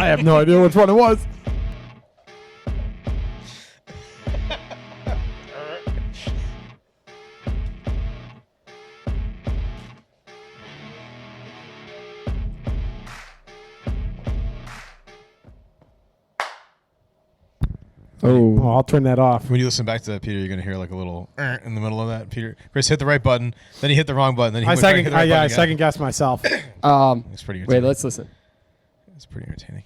I have no idea which one it was. Oh, I'll turn that off. When you listen back to that, Peter, you're going to hear like a little in the middle of that. Peter, Chris hit the right button, then he hit the wrong button, then he I I second guessed myself. It's pretty entertaining. Wait, let's listen. It's pretty entertaining.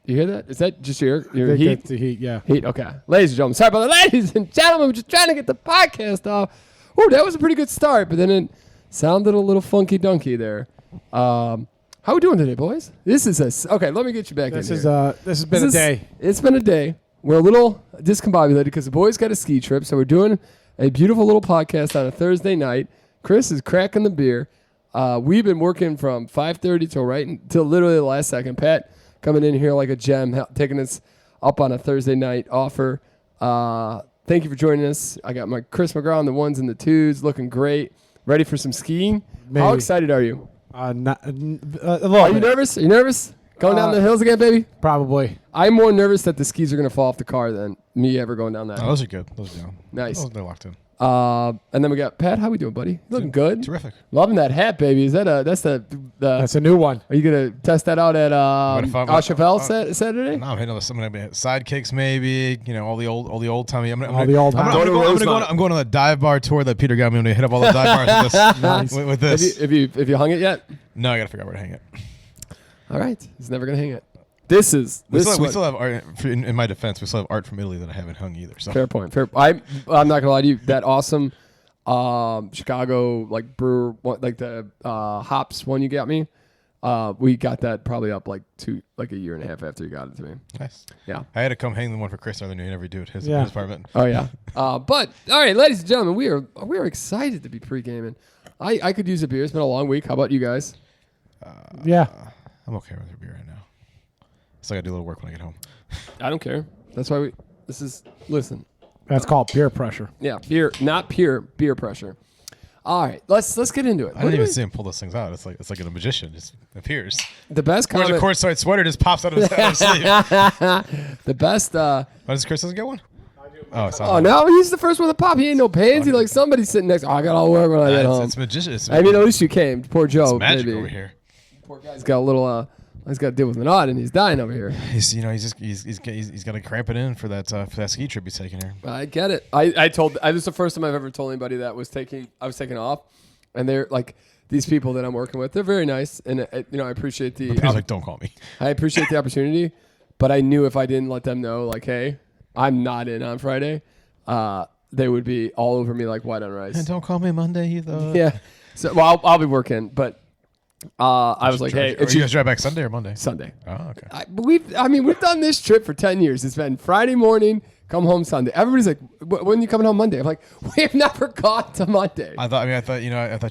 You hear that? Is that just your heat? Get the heat, yeah. Heat, okay. Ladies and gentlemen, sorry about that. Ladies and gentlemen, we're just trying to get the podcast off. Oh, that was a pretty good start, but then it sounded a little funky dunky there. How we doing today, boys? This is okay. Let me get you back in here. This has been a day. It's been a day. We're a little discombobulated because the boys got a ski trip, so we're doing a beautiful little podcast on a Thursday night. Chris is cracking the beer. We've been working from 5:30 till literally the last second. Pat coming in here like a gem, taking us up on a Thursday night offer. Thank you for joining us. I got my Chris McGraw on the ones and the twos, looking great. Ready for some skiing? Maybe. How excited are you? Are you nervous? Are you nervous? Going down the hills again, baby? Probably. I'm more nervous that the skis are going to fall off the car than me ever going down that. Oh, those are good. Those are down. Nice. They're locked in. And then we got Pat. How we doing, buddy? Looking good. Terrific. Loving that hat, baby. Is that that's a new one? Are you gonna test that out at Chevelle Saturday? No, I'm hitting some sidekicks, maybe. You know, all the old timey. I'm going on the dive bar tour that Peter got me. I'm gonna hit up all the dive bars with this. Have you hung it yet? No, I gotta figure out where to hang it. All right, he's never gonna hang it. We still have art. In my defense, we still have art from Italy that I haven't hung either. So. Fair point. I'm not gonna lie to you. That awesome Chicago brewer, like the hops one you got me. We got that probably up like a year and a half after you got it to me. Nice. Yeah. I had to come hang the one for Chris the other day. He never do it. His apartment. Oh yeah. But all right, ladies and gentlemen, we are excited to be pre-gaming. I could use a beer. It's been a long week. How about you guys? Yeah. I'm okay with your beer right now. So I got to do a little work when I get home. I don't care. That's why listen. That's called peer pressure. Yeah, not pure beer pressure. All right, let's get into it. I didn't even see him pull those things out. It's like a magician just appears. The best comment. Where's a Coors Light sweater just pops out of his sleeve. The best. Why does Chris doesn't get one? Oh no, he's the first one to pop. He ain't no pansy like somebody sitting next. I got all work when I get home. It's magician. I mean, at least you came. Poor Joe. It's magic over here. Poor guy's got a little. He's got to deal with Minot, and he's dying over here. He's got to cramp it in for that ski trip he's taking here. I get it. This is the first time I've ever told anybody that I was taking off, and they're like these people that I'm working with. They're very nice, and I appreciate the. He's like, don't call me. I appreciate the opportunity, but I knew if I didn't let them know, like, hey, I'm not in on Friday, they would be all over me like white on rice. And don't call me Monday either. Yeah. So I'll be working, but. I was like, hey, you guys drive back Sunday or Monday? Sunday. Oh, okay. We've done this trip for 10 years. It's been Friday morning, come home Sunday. Everybody's like, when are you coming home Monday? I'm like, we have never gone to Monday. I thought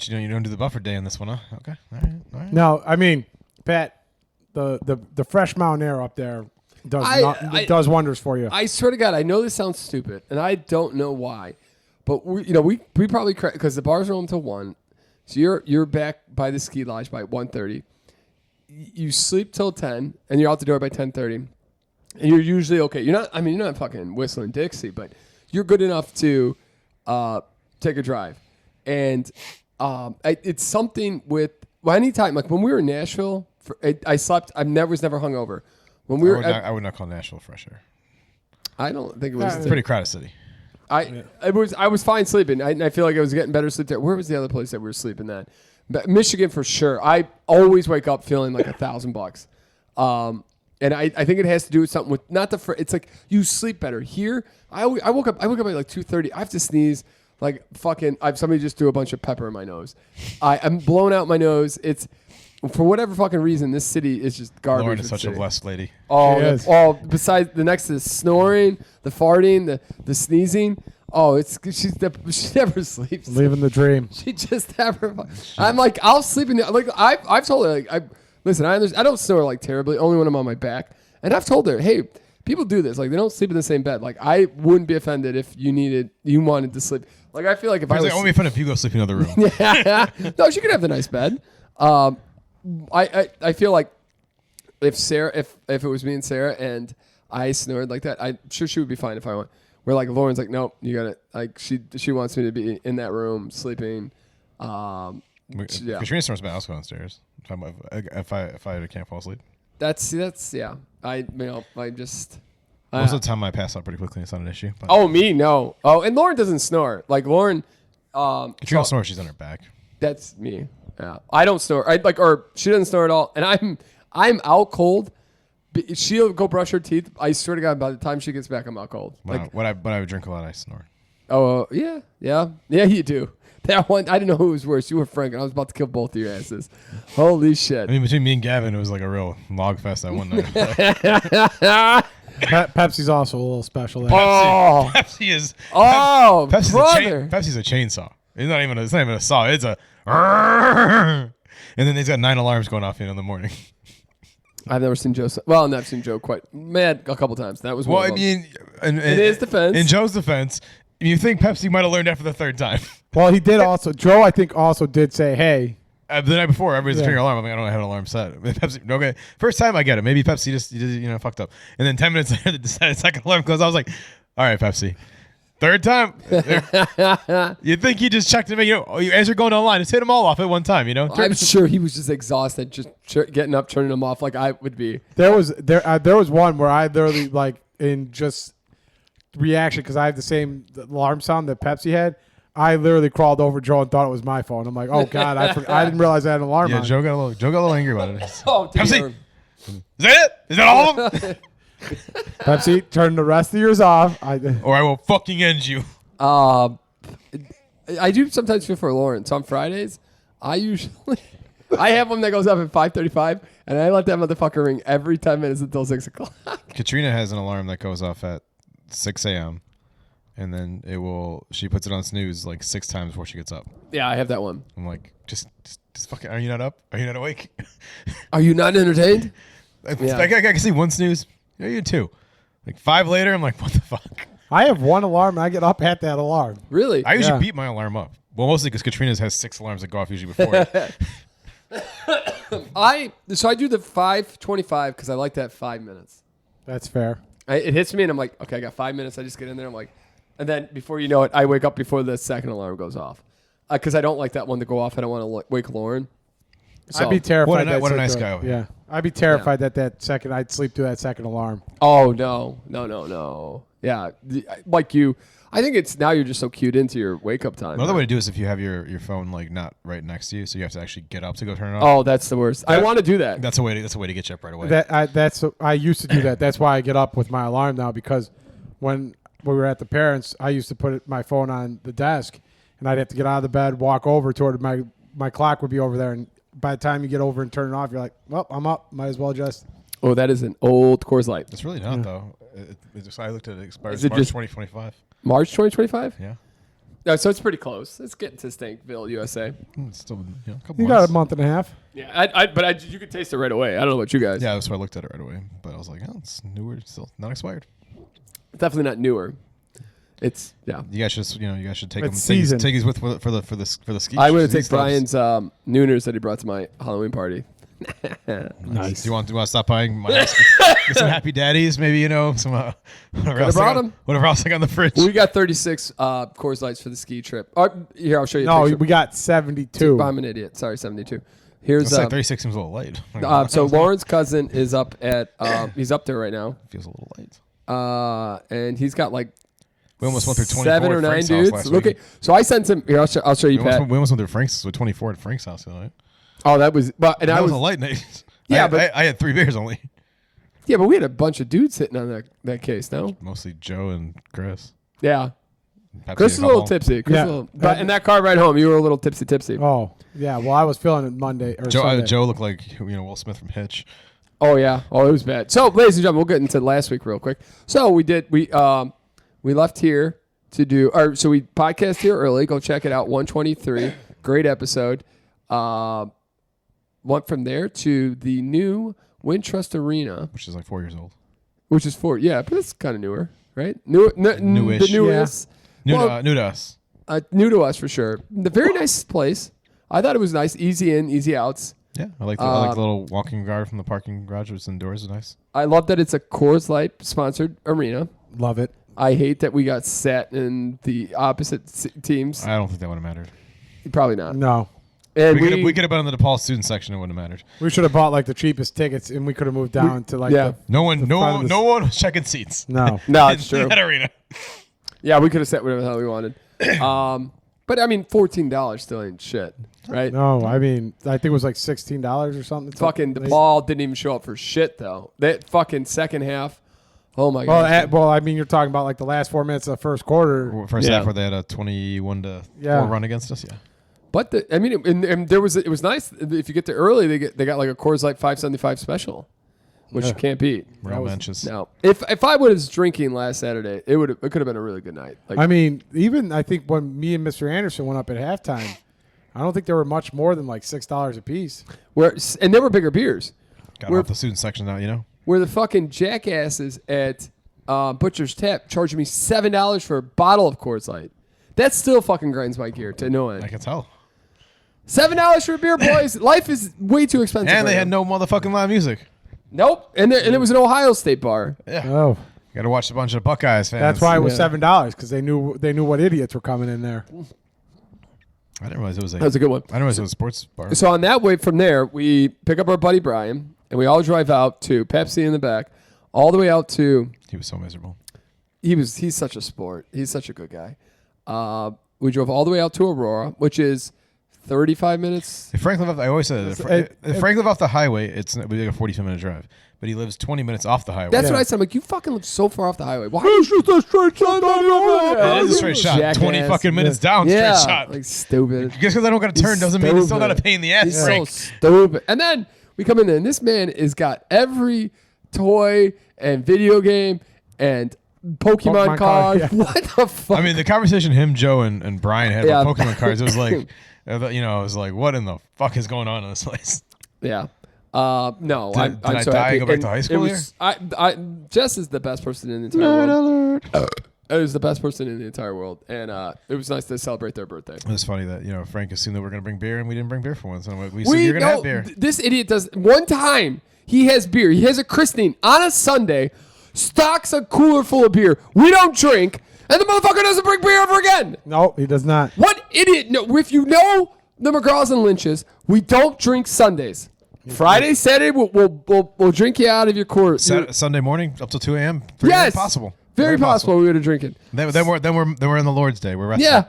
you don't do the buffer day on this one, huh? Okay. All right. No, I mean, Pat, the fresh mountain air up there does wonders for you. I swear to God, I know this sounds stupid, and I don't know why, but we probably because the bars are open until 1. So you're back by the ski lodge by 1:30. You sleep till 10, and you're out the door by 10:30. And you're usually okay. You're not fucking whistling Dixie, but you're good enough to take a drive. And it's something with anytime like when we were in Nashville, I slept. I was never hungover. When we I would not call Nashville fresh air. I don't think it was. It's a pretty crowded city. I was fine sleeping. I feel like I was getting better sleep there. Where was the other place that we were sleeping at? Michigan for sure. I always wake up feeling like $1,000. And I think it has to do with something with not the. It's like you sleep better here. I woke up at like 2:30. I have to sneeze like fucking. Somebody just threw a bunch of pepper in my nose. I'm blowing out my nose. It's. For whatever fucking reason, this city is just garbage. Lauren is such a blessed lady. Besides the next to the snoring, the farting, the sneezing. Oh, she never sleeps. Living the dream. She just never. I'm like, I'll sleep in the like. I've told her listen. I don't snore like terribly. Only when I'm on my back. And I've told her, hey, people do this. Like they don't sleep in the same bed. Like I wouldn't be offended if you wanted to sleep. Like I feel like if I won't be offended if you go sleep in another room. Yeah. No, she could have the nice bed. I feel like if it was me and Sarah and I snored like that, I'm sure she would be fine if I went. Where like Lauren's like, nope, you got it. Like she wants me to be in that room sleeping. Yeah. Katrina snores bad. I'll go downstairs if I can't fall asleep. That's yeah. I just. Most of the time I pass out pretty quickly. It's not an issue. But. Oh, me no. Oh, and Lauren doesn't snore. Like Lauren. Katrina snores. She's on her back. That's me. Yeah, I don't snore. Or she doesn't snore at all. And I'm out cold. She'll go brush her teeth. I swear to God, by the time she gets back, I'm out cold. When I would drink a lot, I snore. Oh yeah, you do. That one, I didn't know who was worse. You were Frank, and I was about to kill both of your asses. Holy shit! I mean, between me and Gavin, it was like a real log fest that one night. Pepsi's also a little special. There. Oh, Pepsi is. Oh, Pepsi's brother. Pepsi's a chainsaw. It's not even a saw. It's a. And then he's got 9 alarms going off in the morning. I've never seen Joe. Well, I've never seen Joe quite mad a couple times. That was one of them. mean, in his defense, in Joe's defense, you think Pepsi might have learned after the third time. Well, he did also. Joe, I think, also did say, "Hey." The night before, everybody's turning alarm. I'm like, I don't have an alarm set. Pepsi, okay, first time I get it. Maybe Pepsi just fucked up. And then 10 minutes later, the second alarm goes. I was like, all right, Pepsi. Third time, you think he just checked him? As you're going online, just hit them all off at one time. I'm sure he was just exhausted, just getting up, turning them off, like I would be. There was one where I literally like in just reaction because I have the same alarm sound that Pepsi had. I literally crawled over Joe and thought it was my phone. I'm like, oh God, I didn't realize I had an alarm. Yeah, on. Joe got a little angry about it. Oh, Pepsi, is that it? Is that all of them? Pepsi, turn the rest of yours off. Or I will fucking end you. I do sometimes feel for Lauren. So on Fridays, I have one that goes up at 5:35, and I let that motherfucker ring every 10 minutes until 6 o'clock. Katrina has an alarm that goes off at 6 a.m. and then she puts it on snooze like 6 times before she gets up. Yeah, I have that one. I'm like, just fucking, are you not up? Are you not awake? Are you not entertained? I can see one snooze. Yeah, you 2. Like 5 later, I'm like, what the fuck? I have one alarm and I get up at that alarm. Really? I usually beat my alarm up. Well, mostly because Katrina's has 6 alarms that go off usually before it. I do the 5:25 because I like that 5 minutes. That's fair. It hits me and I'm like, okay, I got 5 minutes. I just get in there. I'm like, and then before you know it, I wake up before the second alarm goes off because I don't like that one to go off. I don't want to wake Lauren. So, I'd be terrified. What a nice guy. Yeah, I'd be terrified that second I'd sleep through that second alarm. Oh no. Yeah, like you. I think it's now you're just so cued into your wake up time. Another way to do it is if you have your phone like not right next to you, so you have to actually get up to go turn it off. Oh, that's the worst. I want to do that. That's a way to get you up right away. I used to do that. That's why I get up with my alarm now because when we were at the parents, I used to put my phone on the desk, and I'd have to get out of the bed, walk over toward my clock would be over there, and by the time you get over and turn it off, you're like, well, I'm up. Might as well just. Oh, that is an old Coors Light. It's really not though. I looked at it. Expires March 2025. March 2025? Yeah. No, so it's pretty close. It's getting to Stankville, USA. It's still a couple You months. got a month and a half. Yeah, but you could taste it right away. I don't know about you guys. Yeah, that's why I looked at it right away. But I was like, oh, it's newer, still not expired. It's definitely not newer. It's You guys should take It's them. Take these with for the ski. I'm going to take Brian's Nooners that he brought to my Halloween party. Nice. Do you want to stop buying my house? Get some Happy Daddies, maybe some whatever else I got in the fridge. We got 36 Coors Lights for the ski trip. Here, I'll show you. No, we got 72. I'm an idiot. Sorry, 72. Here's 36 seems a little light. So Lauren's cousin is up at he's up there right now. Feels a little light. And he's got like we almost went through 24 7 or 9 dudes. Look at so I sent him here. I'll show you, Pat. We almost went through Frank's with 24 at Frank's house the other night. Oh, that was I was a light night. Yeah, I had 3 beers only. Yeah, but we had a bunch of dudes sitting on that case. No, mostly Joe and Chris. Yeah, Pepsi Chris is a little tipsy. But in that car ride home, you were a little tipsy. Oh yeah, well I was feeling it Monday or Sunday. Joe looked like Will Smith from Hitch. Oh yeah, it was bad. So, ladies and gentlemen, we'll get into last week real quick. So we left here to do, so we podcast here early. Go check it out. 123, great episode. Went from there to the new Wintrust Arena, which is like 4 years old. Which is 4, yeah, but it's kind of newer, right? Newish. The newest. Yeah. New to us. New to us for sure. The very nice place. I thought it was nice, easy in, easy outs. Yeah, I like the little walking guard from the parking garage. It's indoors. It's nice. I love that it's a Coors Light sponsored arena. Love it. I hate that we got sat in the opposite teams. I don't think that would have mattered. Probably not. No. And We could have been in the DePaul student section. It wouldn't have mattered. We should have bought like the cheapest tickets, and we could have moved down to like yeah. No one front of the- was checking seats. no. No, it's in true. that arena. Yeah, we could have sat whatever the hell we wanted. But I mean, $14 still ain't shit, right? No, I mean, I think it was like $16 or something. Fucking the ball didn't even show up for shit though. That fucking second half. Oh my god. Well, I mean, you're talking about like the last 4 minutes of the first quarter. First half where they had a 21-4 run against us. Yeah. But and there was it was nice if you get there early they got like a Coors Light 575 special, which you can't beat. Real benches. No, if I was drinking last Saturday, it could have been a really good night. Like, I mean, even I think when me and Mr. Anderson went up at halftime, I don't think there were much more than like $6 a piece. and there were bigger beers. Got off the student section now, you know. Where the fucking jackasses at Butcher's Tap charging me $7 for a bottle of Coors Light. That still fucking grinds my gear to no end. I can tell. $7 for a beer, boys. Life is way too expensive. And they right had now. no motherfucking live music. Nope. And it was an Ohio State bar. Yeah. Oh, Got to watch a bunch of Buckeyes fans. that's why it was Yeah. $7 because they knew what idiots were coming in there. I didn't realize it was That was a good one. I didn't realize it was a sports bar. So on that way from there, we pick up our buddy Brian, and we all drive out to Pepsi in the back, all the way out to. He was so miserable. He's such a sport. He's such a good guy. We drove all the way out to Aurora, which is 35 minutes. If Frank lived off, I always said if Frank lived off the highway, it would be like a 45-minute drive. But he lives 20 minutes off the highway. That's what I said. I'm like, you fucking live so far off the highway. Why? It's just a straight shot. It is a straight shot. Jackass. 20 fucking minutes down, Yeah, straight shot. like stupid. Just because I don't got to turn doesn't mean it's still not a pain in the ass, He's Frank. so stupid. And then we come in there, and this man has got every toy and video game and Pokemon card, card. yeah. What the fuck? I mean, the conversation him, Joe, and Brian had Yeah. about Pokemon cards, it was like, it was like, what in the fuck is going on in this place? Yeah. No, Did I'm I so die happy. and go back And to high school it was, Jess is the best person in the entire world. It was the best person in the entire world, and it was nice to celebrate their birthday. It was funny that, Frank assumed that we were going to bring beer, and we didn't bring beer for once. And I'm like, we said you're going to have beer. This idiot does. One time, he has beer. He has a christening on a Sunday, stocks a cooler full of beer. We don't drink, and the motherfucker doesn't bring beer ever again. No, he does not. What idiot? No, if you know the McGraws and Lynches, we don't drink Sundays. Friday, Saturday, we'll drink you out of your court. Sunday morning up till 2 a.m. Yes, possible. Very possible we would have drinking. Then we're in the Lord's Day. We're resting. Yeah,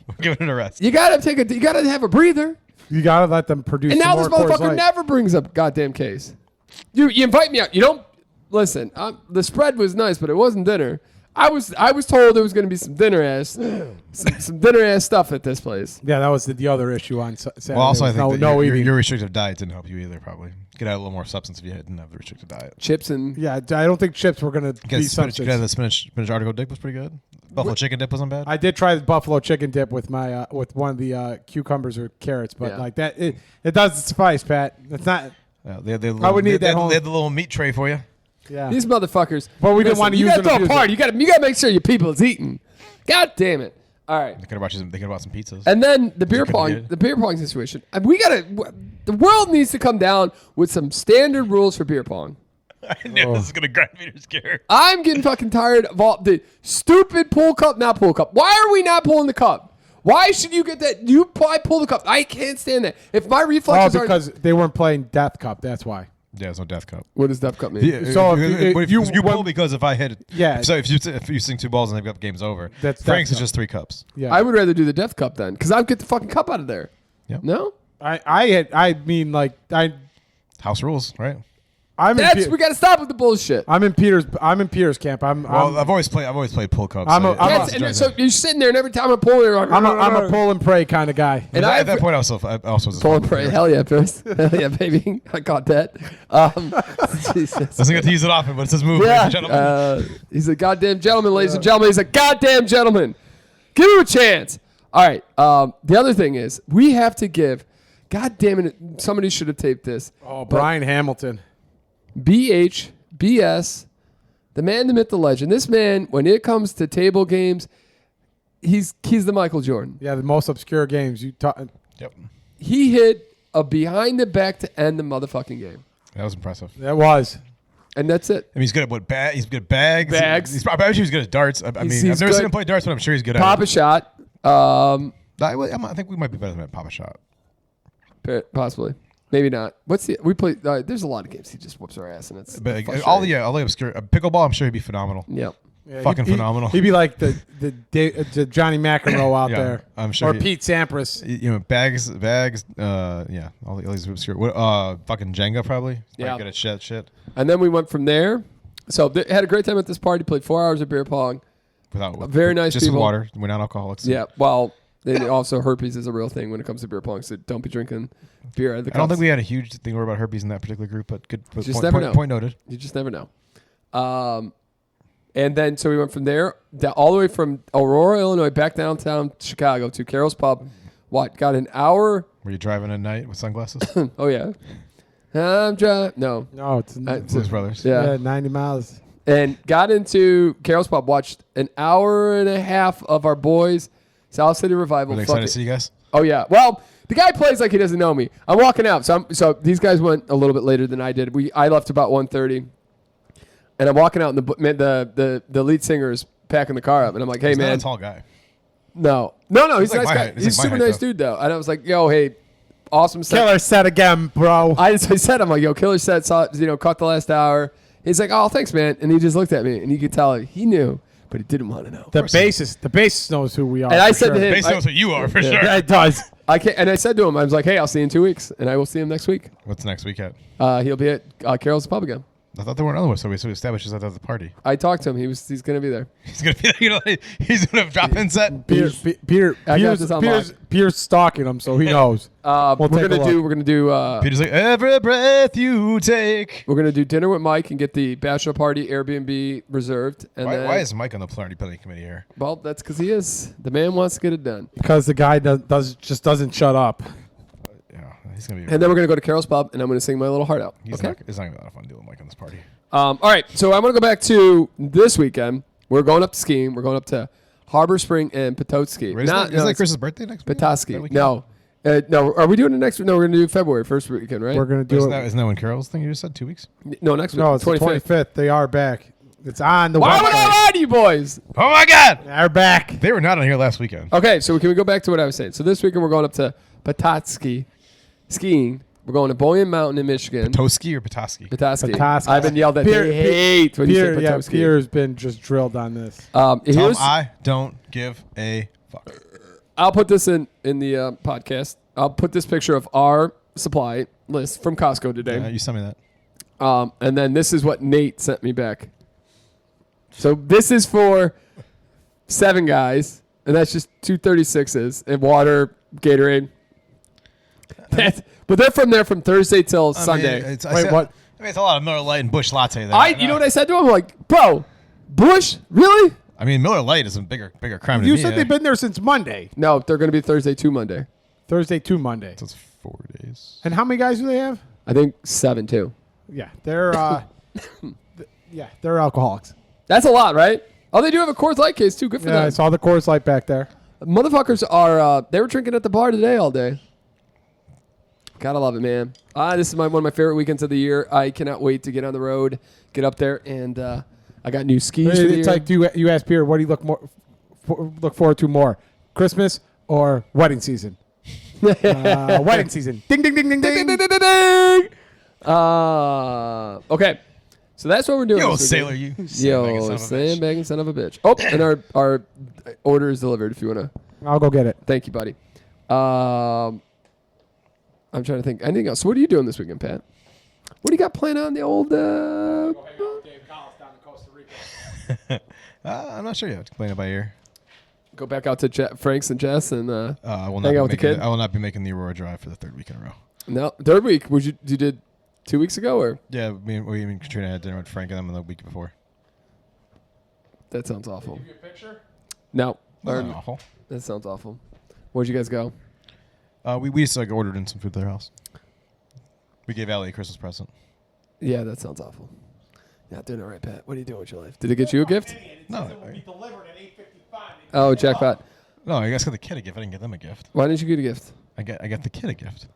We're giving it a rest. you gotta have a breather. You gotta let them produce. And now some this more Coors motherfucker Light. never brings up goddamn case. You invite me out. You don't listen. The spread was nice, but it wasn't dinner. I was told there was going to be some dinner ass stuff at this place. Yeah, that was the other issue on Saturday. Well, also I think no eating. your restrictive diet didn't help you either. Probably get out a little more substance if you didn't have the restrictive diet. Chips and Yeah, I don't think chips were gonna be Spinach, substance. the spinach article dip was pretty good. Buffalo chicken dip wasn't bad. I did try the buffalo chicken dip with my with one of the cucumbers or carrots, but Yeah. like that, it doesn't suffice, Pat. It's not. They had the I would need that they home. had the little meat tray for you. Yeah, these motherfuckers. But we didn't want to use You them gotta to throw a use party. it. You gotta make sure your people is eating. God damn it! All right. They could have bought some pizzas. And then the beer couldn't get pong it. situation. And the world needs to come down with some standard rules for beer pong. I knew this was gonna grind me to scare. I'm getting fucking tired of all the stupid pull cup, not pull cup. Why are we not pulling the cup? Why should you get that? I pull the cup. I can't stand that. If my reflexes are because they weren't playing Death Cup. That's why. Yeah, there's no death cup. What does Death Cup mean? So if you pull because if I hit it, Yeah. So if you sing 2 balls and they've got game's over. That's Frank's death is just 3 cups. Yeah, I would rather do the Death Cup then, because I'd get the fucking cup out of there. Yep. No? House rules, right? We got to stop with the bullshit. I'm in Peter's camp. Well, I've always played pull cups. So you're sitting there, and every time I pull, you're like, I'm a pull and pray kind of guy. And at that point, I also was pull and pray. Hell yeah, Pierce. Hell yeah, baby. I got that. Jesus. Doesn't get to use it often, but it says move, ladies and gentlemen. He's a goddamn gentleman, ladies and gentlemen. He's a goddamn gentleman. Give him a chance. All right. The other thing is, we have to give. God damn it! Somebody should have taped this. Oh, Brian Hamilton. BH, BS, the man, the myth, the legend. This man, when it comes to table games, he's the Michael Jordan. Yeah, the most obscure games you talk. Yep. He hit a behind the back to end the motherfucking game. That was impressive. That was. And that's it. I mean, he's good at what? He's good at bags. Bags. I'm sure he's good at darts. I mean, he's I've never seen good. him play darts, but I'm sure he's good Pop at a shot. I think we might be better than Pop a shot. Possibly. Maybe not. We play. There's a lot of games he just whoops our ass, and it's But frustrating. all the obscure pickleball, I'm sure he'd be phenomenal. Yep. Yeah, Fucking phenomenal. He'd be like the Johnny McEnroe out Yeah, there. I'm sure Or he- Pete Sampras. You know, bags. Yeah, all these obscure. Fucking Jenga probably. Yeah. Good at shit. And then we went from there. So had a great time at this party. Played 4 hours of beer pong. Very nice just people. with water. We're not alcoholics. Yeah. Well, then also herpes is a real thing when it comes to beer pong. So don't be drinking beer out of the I don't cups. think we had a huge thing about herpes in that particular group, but good. Just never know. Point noted. You just never know. And then so we went from there all the way from Aurora, Illinois, back downtown Chicago to Carol's Pub. Got an hour? Were you driving at night with sunglasses? Oh yeah. I'm driving. No. No, it's Blues Brothers. Yeah. 90 miles. And got into Carol's Pub. Watched an hour and a half of our boys, South City Revival. Were they Fuck excited it. to see you guys? Oh yeah. Well, the guy plays like he doesn't know me. I'm walking out. So these guys went a little bit later than I did. I left about 1:30. And I'm walking out, and the lead singer is packing the car up, and I'm like, "Hey, He's man, not a tall guy. no, he's a like nice my guy. height. He's He's like a my super height, nice though. dude, though." And I was like, "Yo, hey, awesome set." Killer set again, bro. I said, "I'm like, yo, killer set. Caught the last hour." He's like, "Oh, thanks, man," and he just looked at me, and you could tell he knew, but he didn't want to know. The bassist knows who we are. And I for said sure. to him, Basically, knows who you are for sure. Yeah, it does. And I said to him, I was like, "Hey, I'll see you in 2 weeks, and I will see him next week." What's next week at? He'll be at Carol's Pub again. I thought there were another one, so we established this at the party. I talked to him. He's gonna be there. He's gonna be, he's gonna drop in set. Pierre's stalking him, so he knows. We're gonna do. Peter's like, every breath you take. We're gonna do dinner with Mike and get the bachelor party Airbnb reserved. And Why is Mike on the party planning committee here? Well, that's because he is. The man wants to get it done. Because the guy just doesn't shut up. Yeah, he's gonna be. And then we're gonna go to Carol's Pub, and I'm gonna sing my little heart out. It's Okay. not gonna be a lot of fun dealing with Mike on this party. All right. So I'm gonna go back to this weekend. We're going up to skiing. We're going up to Harbor Spring and Petoskey. Isn't that Chris's birthday next week? Petoskey. That weekend? No. No. Are we doing it next week? No, we're gonna do February first weekend, right? We're gonna do Isn't it. that when Carol's thing you just said 2 weeks? No, next week. No, it's the 25th. They are back. It's on the Why would I website. lie to you boys? Oh my God! They're back. They were not on here last weekend. Okay, so can we go back to what I was saying? So this weekend we're going up to Petoskey skiing. We're going to Boyne Mountain in Michigan. Toski or Petoskey? Petoskey. Petoskey. I've been yelled at. They hate when you say Petoskey. Pierre's been just drilled on this. Here's, I don't give a fuck. I'll put this in the podcast. I'll put this picture of our supply list from Costco today. You sent me that. And then this is what Nate sent me back. So this is for 7 guys, and that's just 236s and water, Gatorade. But they're from Thursday till Sunday. Wait, what? I mean, it's a lot of Miller Lite and Busch Latte. There. You know what I said to him? I'm like, bro, Bush, really? I mean, Miller Lite is a bigger crime You to me. said they've been there since Monday. No, they're going to be Thursday to Monday. Thursday to Monday. So it's 4 days. And how many guys do they have? I think 7 too. Yeah, they're they're alcoholics. That's a lot, right? Oh, they do have a Coors Light case too. Good for Yeah, I them. saw the Coors Light back there. Motherfuckers are. They were drinking at the bar today all day. Gotta love it, man. This is one of my favorite weekends of the year. I cannot wait to get on the road, get up there, and I got new skis. For the It's year. like you ask Pierre, what do you look forward to more, Christmas or wedding season? Wedding season. Ding ding ding ding Ding, ding. ding, ding, ding, ding. Okay, so that's what we're doing. Yo, this sailor, weekend. you Yo, sandbagging son of a bitch. Oh, and our order is delivered. If you wanna, I'll go get it. thank you, buddy. I'm trying to think. Anything else? So what are you doing this weekend, Pat? What do you got planned on the old? I'm not sure yet. Playing it by ear. Go back out to Frank's and Jess and I will hang out not with the kid. I will not be making the Aurora drive for the 3rd week in a row. No, 3rd week. You did 2 weeks ago, or Yeah, me and Katrina had dinner with Frank and them the week before. that sounds awful. Give you a picture? No, That's not awful. that sounds awful. Where'd you guys go? We just ordered in some food to their house. We gave Allie a Christmas present. Yeah, that sounds awful. Not doing it right, Pat. What are you doing with your life? Did it get you a gift? No. Delivered at 8:55. Oh, jackpot. No, I guess got the kid a gift. I didn't get them a gift. Why didn't you get a gift? I get the kid a gift.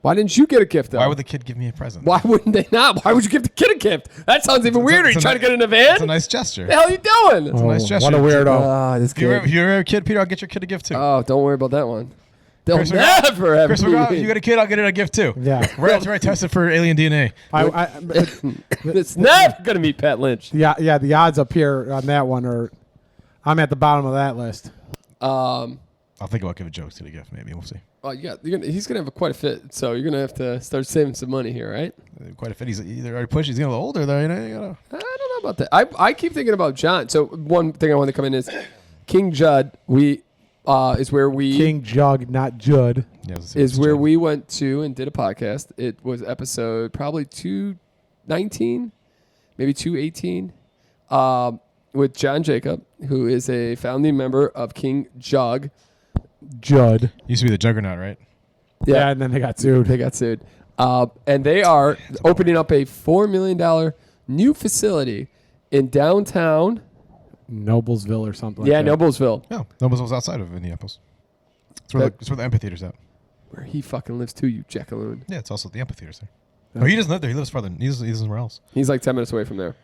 Why didn't you get a gift, though? Why would the kid give me a present? Why wouldn't they not? Why would you give the kid a gift? That sounds even weirder. You trying to get in a van? It's a nice gesture. The hell are you doing? It's a nice gesture. What a weirdo. Ah, this If you're kid. a kid, Peter, I'll get your kid a gift too. Oh, don't worry about that one. They'll Chris, never have Chris, me. if you got a kid, I'll get it a gift too. Yeah. Right, right. Tested for alien DNA. It's never going to meet Pat Lynch. Yeah, the odds up here on that one are, I'm at the bottom of that list. I'll think about giving jokes to the gift. Maybe we'll see. Well, he's going to have quite a fit, so you're going to have to start saving some money here, right? Quite a fit. He's either already pushed. He's getting a little older though. You know. I don't know about that. I keep thinking about John. So one thing I want to come in is King Judd. Is where we King Jug, not Judd. Yeah, is where we went to and did a podcast. It was episode probably 219, maybe 218, with John Jacob, who is a founding member of King Jug. Judd. Used to be the Juggernaut, right? Yeah, and then they got sued. They got sued. And they are opening up a $4 million new facility in downtown Noblesville or something like that. Noblesville. No, Noblesville's outside of Indianapolis. It's where the amphitheater's at. Where he fucking lives too, you jackaloon. Yeah, it's also the amphitheater's there. No, he doesn't live there. He lives farther. He lives somewhere else. He's like 10 minutes away from there.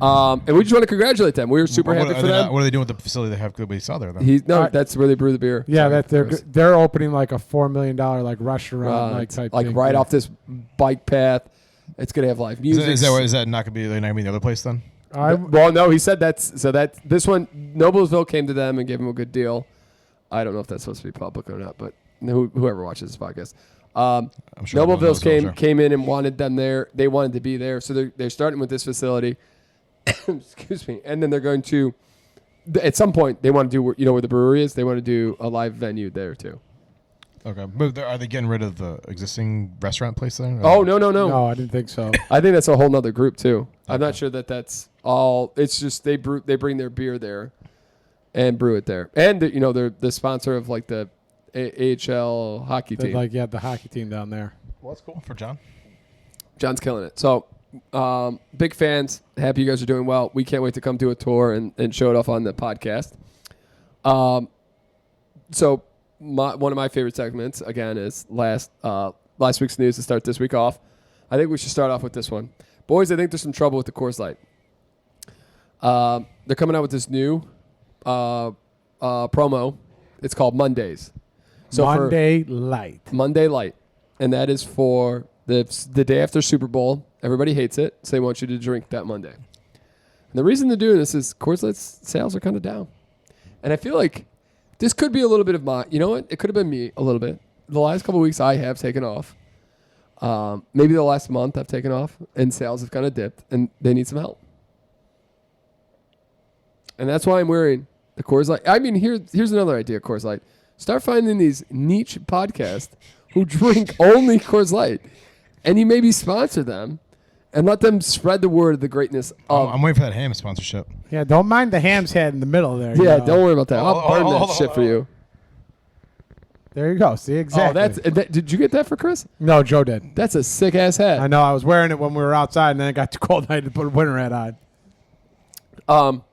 And we just want to congratulate them. We were super happy for them. What are they doing with the facility they have that we saw there, though? That's where they brew the beer. Yeah, Sorry, that they're opening like a $4 million like restaurant like type like thing. right Yeah. off this bike path. It's gonna have live music. Is that not going to be the other place then? Well, no, he said this one. Noblesville came to them and gave them a good deal. I don't know if that's supposed to be public or not, but whoever watches this podcast, I'm sure Noblesville came in and wanted them there. They wanted to be there, so they're starting with this facility. Excuse me, and then they're going to. At some point, they want to do where the brewery is. They want to do a live venue there too. Okay, but are they getting rid of the existing restaurant place there? Oh no! No, I didn't think so. I think that's a whole nother group too. I'm not sure that's all. It's just they bring their beer there, and brew it there, and they're the sponsor of like the AHL hockey team. The hockey team down there. Well, that's cool for John. John's killing it. So, big fans. Happy you guys are doing well. We can't wait to come do a tour and show it off on the podcast. So one of my favorite segments again is last week's news to start this week off. I think we should start off with this one. Boys, I think there's some trouble with the Coors Light. They're coming out with this new promo. It's called Mondays. So Monday Light. Monday Light. And that is for the day after Super Bowl. Everybody hates it, so they want you to drink that Monday. And the reason they're doing this is Coors Light's sales are kind of down. And I feel like this could be a little bit of you know what? It could have been me a little bit. The last couple of weeks I have taken off. Maybe the last month I've taken off, and sales have kind of dipped, and they need some help. And that's why I'm wearing the Coors Light. I mean, here's another idea, Coors Light. Start finding these niche podcasts who drink only Coors Light, and you maybe sponsor them and let them spread the word of the greatness of. I'm waiting for that ham sponsorship. Yeah, don't mind the ham's head in the middle there. Yeah, don't worry about that. I'll burn that shit for you. There you go. See, exactly. Did you get that for Chris? No, Joe did. That's a sick ass hat. I know. I was wearing it when we were outside, and then it got too cold. I had to put a winter hat on.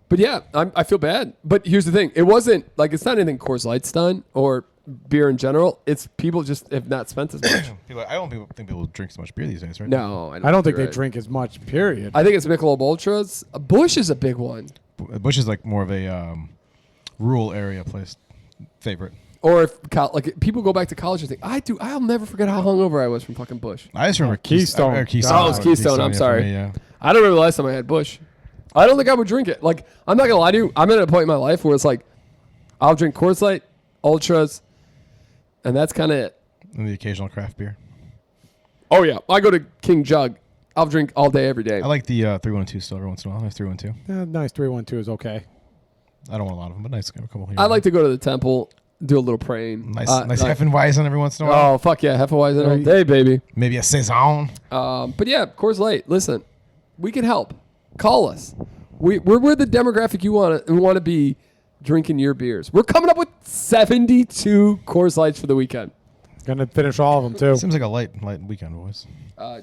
But yeah, I feel bad. But here's the thing: it's not anything Coors Light's done or beer in general. It's people just have not spent as much. I don't think people drink so much beer these days, right? No, I don't think they drink as much. Period. I think it's Michelob Ultras. Busch is a big one. Busch is like more of a rural area place favorite. Or if people go back to college and think, I'll never forget how hungover I was from fucking Busch. I just remember Keystone. Oh, it's Keystone. I'm sorry. Me, yeah. I don't remember the last time I had Busch. I don't think I would drink it. Like, I'm not gonna lie to you. I'm at a point in my life where it's like, I'll drink Coors Light, Ultras, and that's kind of it. And the occasional craft beer. Oh yeah, I go to King Jug. I'll drink all day, every day. I like the 312 still every once in a while. Nice 312. Yeah, nice 312 is okay. I don't want a lot of them, but nice. Got a couple here. I like to go to the temple, do a little praying. Nice Hefeweizen every once in a while. Oh fuck yeah, Hefeweizen all day, baby. Maybe a Saison. But yeah, Coors Light. Listen, we can help. Call us. We're the demographic you want to be drinking your beers. We're coming up with 72 Coors Lights for the weekend. Gonna finish all of them too. Seems like a light weekend, boys.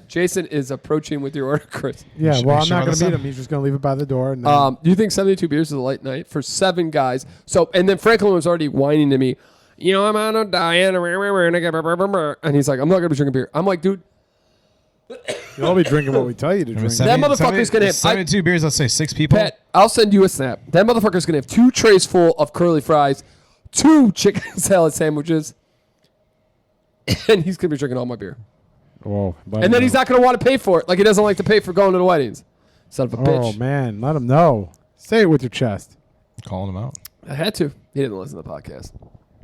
Jason is approaching with your order, Chris. Yeah, well, I'm not gonna meet him. He's just gonna leave it by the door. And then Do you think 72 beers is a light night for 7 guys? So, and then Franklin was already whining to me. I'm on a diet. And he's like, I'm not going to be drinking beer. I'm like, dude. You'll be drinking what we tell you to drink. That motherfucker's going to have 72 beers, let's say 6 people. Pat, I'll send you a snap. That motherfucker's going to have 2 trays full of curly fries, 2 chicken salad sandwiches, and he's going to be drinking all my beer. Whoa, and then he's not going to want to pay for it, like he doesn't like to pay for going to the weddings. Son of a bitch. Oh, man. Let him know. Say it with your chest. Calling him out. I had to. He didn't listen to the podcast.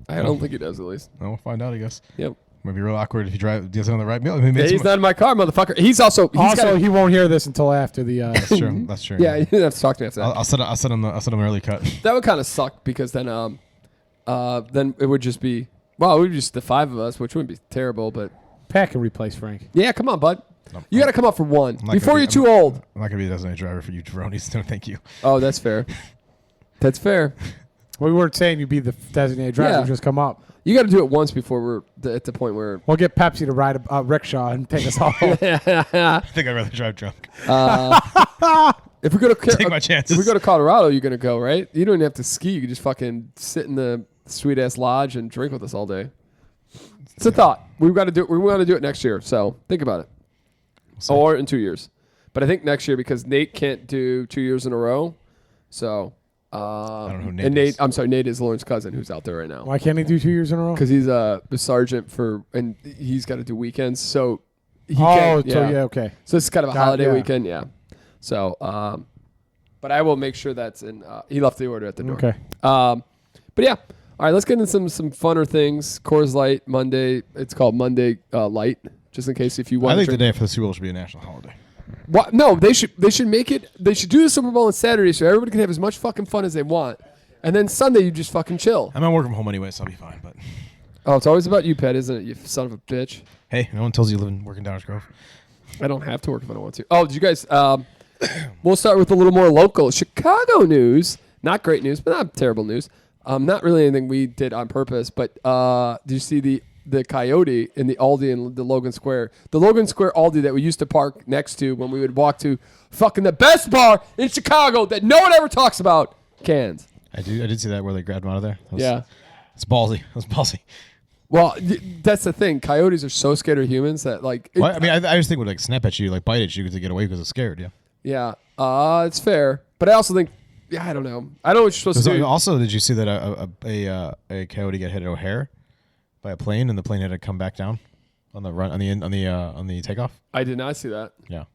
I don't think he does, at least. Well, we'll find out, I guess. Yep. Might be real awkward if you drive on the right meal. He's not in my car, motherfucker. He won't hear this until after the. That's true. That's true. Yeah, you didn't have to talk to me after that. I'll set him the early cut. That would kind of suck because then it would just be it would be just the 5 of us, which wouldn't be terrible, but Pat can replace Frank. yeah, come on, bud. No, You got to come up for one before you're too I'm old. I'm not gonna be a designated driver for you jabronis. No, thank you. Oh, that's fair. That's fair. We weren't saying you'd be the designated driver. Yeah. Just come up. You got to do it once before we're at the point where. We'll get Pepsi to ride a rickshaw and take us all home. I think I'd rather drive drunk. If we go to Take my chances. If we go to Colorado, you're gonna go, right? You don't even have to ski. You can just fucking sit in the sweet ass lodge and drink with us all day. It's a thought. We've got to do it. We want to do it next year. So think about it. Or in 2 years. But I think next year because Nate can't do 2 years in a row. So. I don't know who Nate and is. I'm sorry, Nate is Lauren's cousin who's out there right now. Why can't he do 2 years in a row? Because he's the sergeant and he's got to do weekends. So he okay. So it's kind of a holiday yeah. weekend, yeah. So, but I will make sure that's in. He left the order at the door. Okay. But yeah, all right. Let's get into some funner things. Coors Light Monday. It's called Monday Light, just in case if you want. I think the day for the Super Bowl should be a national holiday. What? No, they should make it. They should do the Super Bowl on Saturday so everybody can have as much fucking fun as they want, and then Sunday you just fucking chill. I'm not working from home anyway, so I'll be fine. But Oh, it's always about you, Pat, isn't it? You son of a bitch. hey, no one tells you working Downers Grove. I don't have to work if I don't want to. Oh, did you guys? We'll start with a little more local Chicago news. Not great news, but not terrible news. Not really anything we did on purpose, but did you see the coyote in the Aldi in the Logan Square? The Logan Square Aldi that we used to park next to when we would walk to fucking the best bar in Chicago that no one ever talks about, Cans. I did see that where they grabbed him out of there. Yeah. It's ballsy. It was ballsy. Well, that's the thing. Coyotes are so scared of humans that like. Well, I mean, I just think would snap at you, bite at you to get away because they're scared. Yeah. Yeah. It's fair, but I also think. Yeah, I don't know. I know what you're supposed to do. Also, did you see that a coyote got hit at O'Hare by a plane, and the plane had to come back down on the run on the takeoff? I did not see that. Yeah.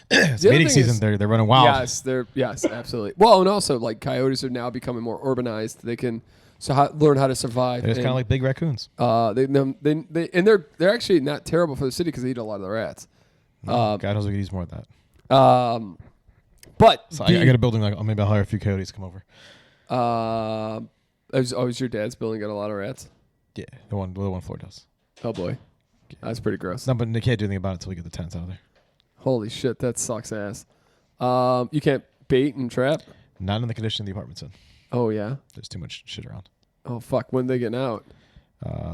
It's mating season. They're running wild. Yes, absolutely. Well, and also like coyotes are now becoming more urbanized. They can learn how to survive. It's kind of like big raccoons. They're actually not terrible for the city because they eat a lot of the rats. God knows we could use more of that. But so I got a building. Maybe I'll hire a few coyotes to come over. Is your dad's building got a lot of rats? Yeah, the one floor does. Oh boy, that's pretty gross. No, but they can't do anything about it until we get the tents out of there. Holy shit, that sucks ass. You can't bait and trap? Not in the condition the apartment's in. Oh yeah. There's too much shit around. Oh fuck, when they getting out?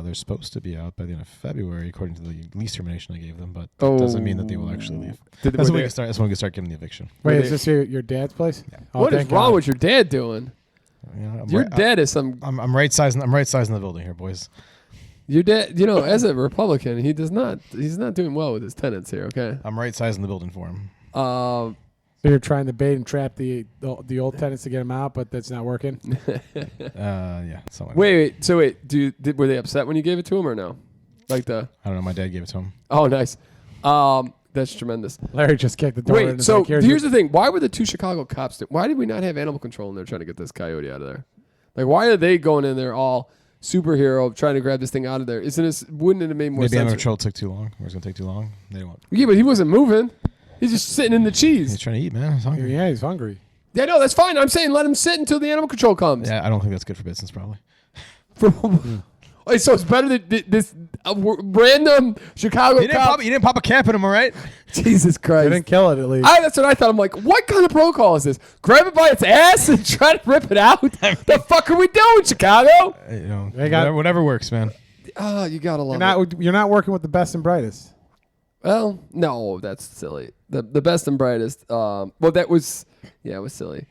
They're supposed to be out by the end of February, according to the lease termination I gave them, but that doesn't mean that they will actually leave. That's when we can start giving the eviction. Wait, is this your dad's place? Yeah. What is wrong with your dad doing? Your dad is some. I'm right sizing. I'm right sizing the building here, boys. Your dad, as a Republican, he's not doing well with his tenants here. Okay. I'm right sizing the building for him. So you're trying to bait and trap the old tenants to get them out, but that's not working. Yeah. Wait. So were they upset when you gave it to him or no? I don't know. My dad gave it to him. Oh, nice. That's tremendous. Larry just kicked the door. Wait. So here's the thing. Why were the 2 Chicago cops? Why did we not have animal control in there trying to get this coyote out of there? Like, why are they going in there all superhero trying to grab this thing out of there? Wouldn't it have made more sense? Maybe animal control took too long. Or it's gonna take too long. They won't. Yeah, but he wasn't moving. He's just sitting in the cheese. He's trying to eat, man. He's hungry. Yeah, he's hungry. Yeah, no, that's fine. I'm saying let him sit until the animal control comes. Yeah, I don't think that's good for business, probably. Wait, so it's better than this random Chicago You didn't pop a cap in him, all right? Jesus Christ. They didn't kill it, at least. That's what I thought. I'm like, what kind of protocol is this? Grab it by its ass and try to rip it out? The fuck are we doing, Chicago? Whatever works, man. You gotta love it. You're not working with the best and brightest. Well, no, that's silly. The best and brightest. It was silly.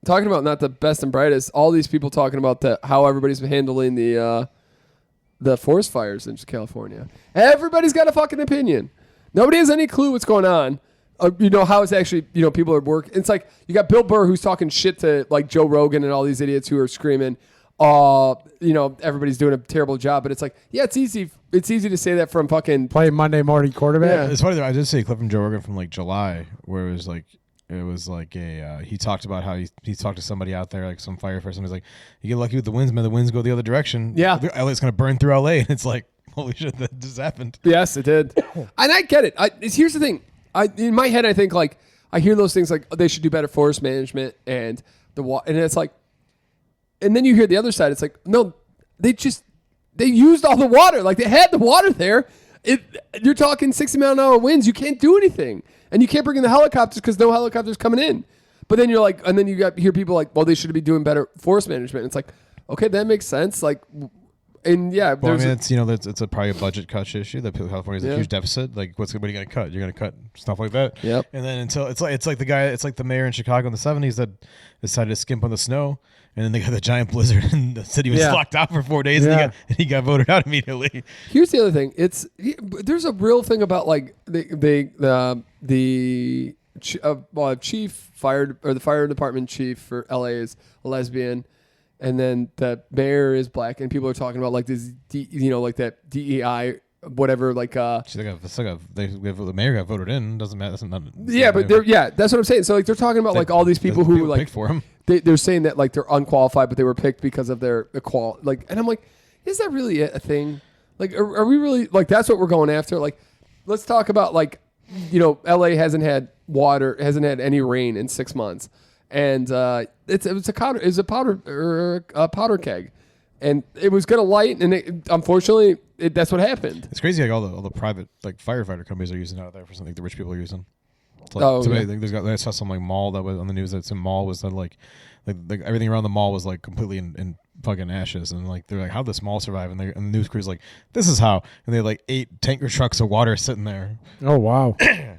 talking about not the best and brightest. All these people talking about how everybody's been handling the forest fires in California. Everybody's got a fucking opinion. Nobody has any clue what's going on. How it's actually, people are working. It's like you got Bill Burr who's talking shit to like Joe Rogan and all these idiots who are screaming, everybody's doing a terrible job. But it's like, yeah, it's easy. It's easy to say that from fucking play Monday morning quarterback. Yeah. It's funny though. I did see a clip from Joe Rogan from like July where it was like he talked about how he talked to somebody out there, like some fire person. He's like, you get lucky with the winds, man. The winds go the other direction. Yeah, LA's gonna burn through LA, and it's like, holy shit, that just happened. Yes, it did. And I get it. Here's the thing. In my head, I think like I hear those things like they should do better forest management and and it's like, and then you hear the other side. It's like, no, they used all the water. Like they had the water there. You're talking 60-mile-an-hour winds. You can't do anything, and you can't bring in the helicopters because no helicopters coming in. But then you're like, and then you hear people like, well, they should be doing better forest management. It's like, okay, that makes sense. Like. And yeah, well, I mean, it's probably a budget cut issue. That California has a huge deficit. Like, what are you going to cut? You're going to cut stuff like that. Yep. And then until it's like the mayor in Chicago in the 70s that decided to skimp on the snow, and then they got the giant blizzard, and the city was locked out for 4 days, and he got voted out immediately. Here's the other thing: there's a real thing about like the chief the fire department chief for LA is a lesbian. And then the mayor is black, and people are talking about like this, like that DEI, whatever. Like, the mayor got voted in. Doesn't matter. That's what I'm saying. So like they're talking about like all these people who like picked for him. They're saying that like they're unqualified, but they were picked because of their equality. Like, and I'm like, is that really a thing? Like, are we really like that's what we're going after? Like, let's talk about like, LA hasn't had any rain in 6 months. And it's a powder keg, and it was gonna light, and unfortunately, that's what happened. It's crazy, like all the private like firefighter companies are using out there for something the rich people are using. It's like, I saw some like mall that was on the news that some mall was that like everything around the mall was like completely in fucking ashes, and like they're like, how'd this mall survive? And the news crew's like, this is how. And they had like 8 tanker trucks of water sitting there. Oh wow.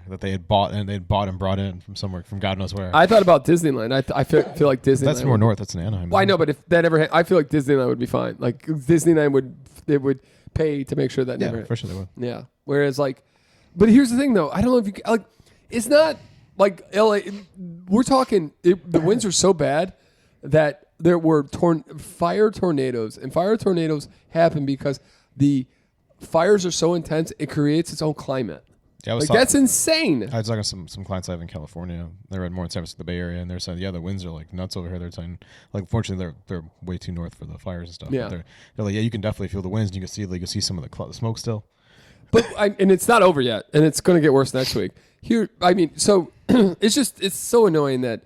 That they had bought and brought in from somewhere, from God knows where. I thought about Disneyland. I feel like Disneyland. That's more north. That's in Anaheim. Well, I know, but if that ever, I feel like Disneyland would be fine. Like Disneyland would pay to make sure that never. Yeah, for sure they would. Yeah. Whereas like, but here's the thing though. I don't know if you like. It's not like LA. We're talking. The winds are so bad that there were fire tornadoes, and fire tornadoes happen because the fires are so intense it creates its own climate. Yeah, that's insane. I was talking to some clients I have in California. They read more in San Francisco, the Bay Area, and they're saying, the winds are like nuts over here. They're saying, like, fortunately, they're way too north for the fires and stuff. Yeah. But they're like, you can definitely feel the winds. And you can see some of the smoke still. But and it's not over yet, and it's going to get worse next week. So it's so annoying that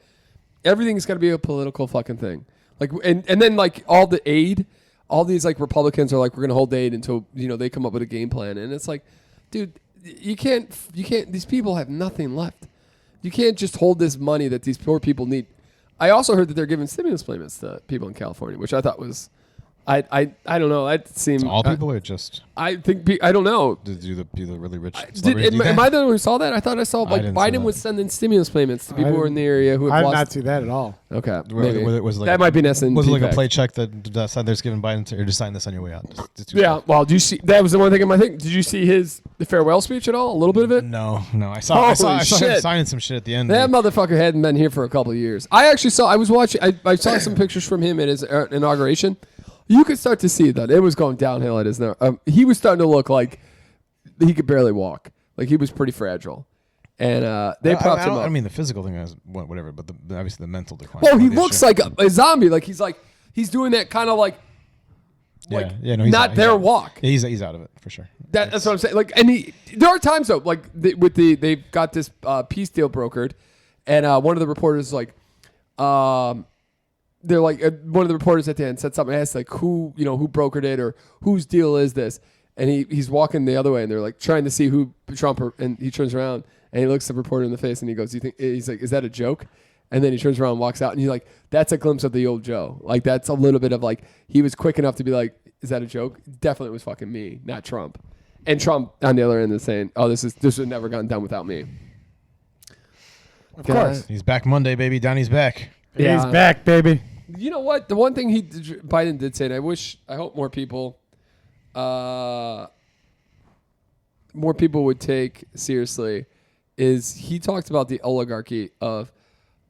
everything's got to be a political fucking thing. Like, and then like all the aid, all these like Republicans are like, we're going to hold aid until they come up with a game plan, and it's like, dude. You can't, these people have nothing left. You can't just hold this money that these poor people need. I also heard that they're giving stimulus payments to people in California, which I thought was, I don't know. That seemed all people are just. I think I don't know. Did do the really rich? Am I the one who saw that? I thought I saw like Biden was sending stimulus payments to people in the area who have I lost. did not see that at all. Okay, maybe. Was like that might be an SNP. Was it like a play check that said there's giving Biden or just sign this on your way out? Yeah. Well, do you see? That was the one thing in my thing. Did you see the farewell speech at all? A little bit of it? No. I saw him signing some shit at the end. That motherfucker hadn't been here for a couple of years. I was watching. I saw some pictures from him at his inauguration. You could start to see that it was going downhill at his. He was starting to look like he could barely walk. Like he was pretty fragile, and they propped him up. I mean, the physical thing is whatever, but obviously the mental decline. Well, he looks like a zombie. Like he's doing that kind of like. He's walk. Yeah, he's out of it for sure. That's what I'm saying. Like, and there are times though, like they've got this peace deal brokered, and one of the reporters is like, they're like one of the reporters at the end said something, asked like who brokered it or whose deal is this, and he's walking the other way, and they're like trying to see who Trump, and he turns around and he looks the reporter in the face and he goes, he's like, is that a joke? And then he turns around and walks out, and he's like, that's a glimpse of the old Joe. Like that's a little bit of like he was quick enough to be like, is that a joke? Definitely was fucking me, not Trump. And Trump on the other end is saying, oh, this would never gotten done without me. Of course. He's back Monday, baby. Donnie's back. He's back, baby. You know what? The one thing Biden did say, and I hope more people would take seriously, is he talked about the oligarchy of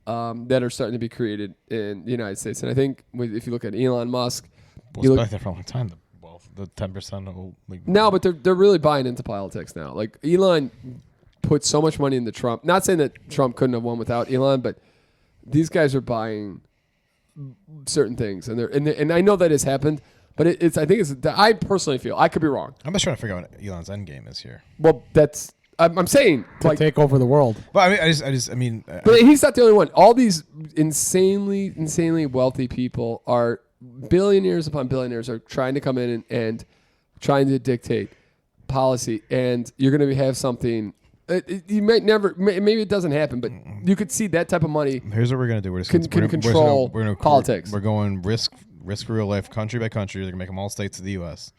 that are starting to be created in the United States. And I think if you look at Elon Musk, Well, it's been there for a long time. The 10% of no, but they're really buying into politics now. Like Elon put so much money into Trump. Not saying that Trump couldn't have won without Elon, but these guys are buying certain things, and I know that has happened. But I personally feel, I could be wrong. I'm just trying to figure out what Elon's end game is here. Well, I'm saying To take over the world. But I mean, but he's not the only one. All these insanely wealthy people are billionaires upon billionaires are trying to come in and trying to dictate policy, and you're going to have something. You might never, maybe it doesn't happen, but you could see that type of money. Here's what we're going to do. We're just Can control politics. We're going risk real life, country by country. They're going to make them all states of the U.S.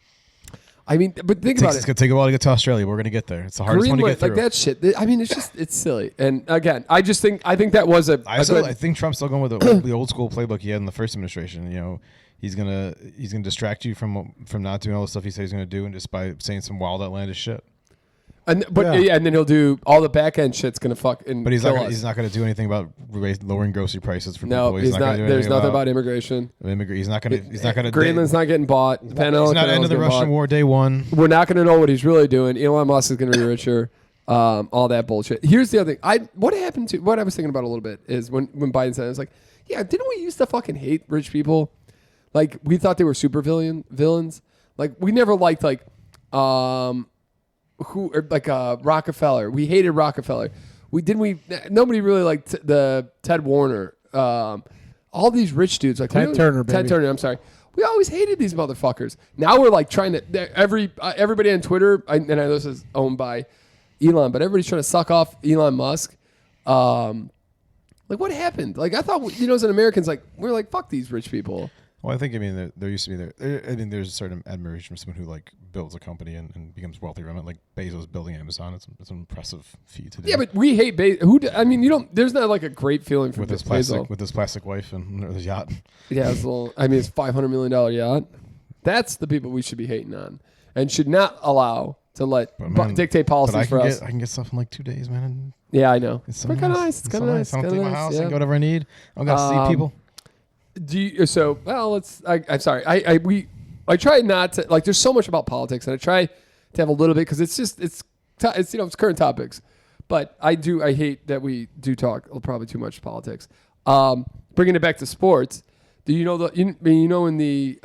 I mean, but think about it. It's going to take a while to get to Australia. But we're going to get there. It's the hardest one to get through. Like that shit. I mean, it's silly. And again, I think that was I think Trump's still going with the old school playbook he had in the first administration. You know, he's gonna distract you from not doing all the stuff he said he's going to do, and just by saying some wild outlandish shit. And then he'll do all the back end shit's gonna fuck and but he's kill not. us. He's not going to do anything about lowering grocery prices for no, people. he's not. There's nothing about immigration. He's not going to. Greenland's not getting bought. He's not end of the Russian war day one. We're not going to know what he's really doing. Elon Musk is going to be richer. All that bullshit. Here's the other thing. What I was thinking about a little bit is when Biden said it, I was like, yeah, didn't we used to fucking hate rich people? Like we thought they were super villains. Like we never liked Rockefeller. We hated Rockefeller. Nobody really liked the Ted Warner. All these rich dudes like Ted Turner, baby. Ted Turner. I'm sorry. We always hated these motherfuckers. Now we're like trying to everybody on Twitter. And I know this is owned by Elon, but everybody's trying to suck off Elon Musk. Like what happened? Like I thought, as an Americans, like we're like fuck these rich people. Well, I think there used to be there's a certain admiration for someone who like builds a company and becomes wealthy from it. Like Bezos building Amazon, it's an impressive feat to do. Yeah, but we hate Bezos. There's not like a great feeling for with his plastic wife and his yacht. Yeah, it's it's $500 million yacht. That's the people we should be hating on, and should not allow to let dictate policies for us. I can get stuff in like 2 days, man. Yeah, I know. It's kind of nice. It's kind of nice. I don't leave my house. Yeah. I can go whatever I need. I don't got to see people. I'm sorry. I try not to there's so much about politics, and I try to have a little bit because it's current topics, but I hate that we do talk probably too much politics. Bringing it back to sports, do you know in the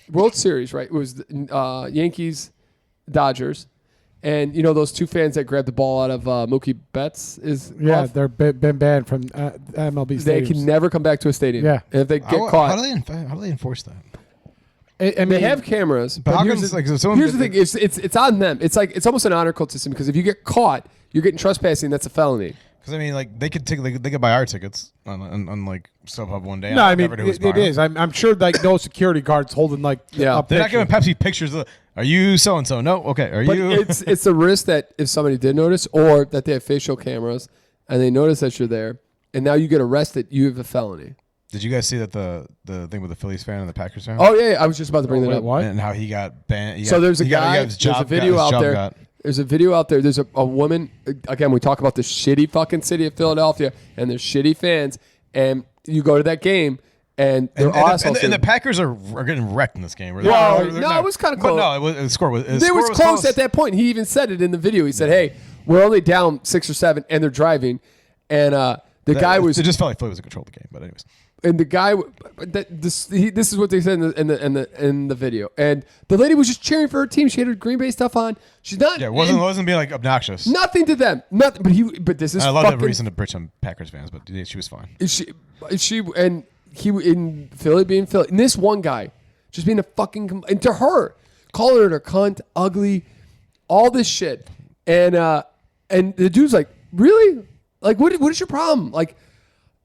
World Series, right? It was the, Yankees, Dodgers. And those two fans that grabbed the ball out of Mookie Betts off. They're been banned from MLB stadiums. They can never come back to a stadium. Yeah, and if they get caught, how do they enforce that? They have cameras. But here's the thing: it's on them. It's almost an honor code system because if you get caught, you're getting trespassing. That's a felony. Because I mean, they could buy our tickets on like StubHub one day. No, I mean it is. I'm sure no security guards holding they're not giving Pepsi pictures. Are you so and so? No, okay. Are you? It's a risk that if somebody did notice, or that they have facial cameras and they notice that you're there, and now you get arrested, you have a felony. Did you guys see that the thing with the Phillies fan and the Packers fan? Oh yeah, I was just about to bring that up. What? And how he got banned. There's a guy. There's a video out there. There's a video out there. There's a woman. Again, we talk about the shitty fucking city of Philadelphia and their shitty fans. And you go to that game, and they're awesome. And the Packers are getting wrecked in this game. It was kind of close. But no, the score was close at that point. He even said it in the video. He said, "Hey, we're only down 6 or 7, and they're driving." And the guy was. It just felt like Philly was in control of the game. But anyways. And the guy, this is what they said in the video. And the lady was just cheering for her team. She had her Green Bay stuff on. She's not. Yeah, wasn't being like obnoxious. Nothing to them. Nothing. But this is. I love the reason to bitch on Packers fans, but she was fine. She and he in Philly being Philly. And this one guy just being a fucking and to her calling her a cunt, ugly, all this shit. And the dude's like, really? Like, what is your problem? Like.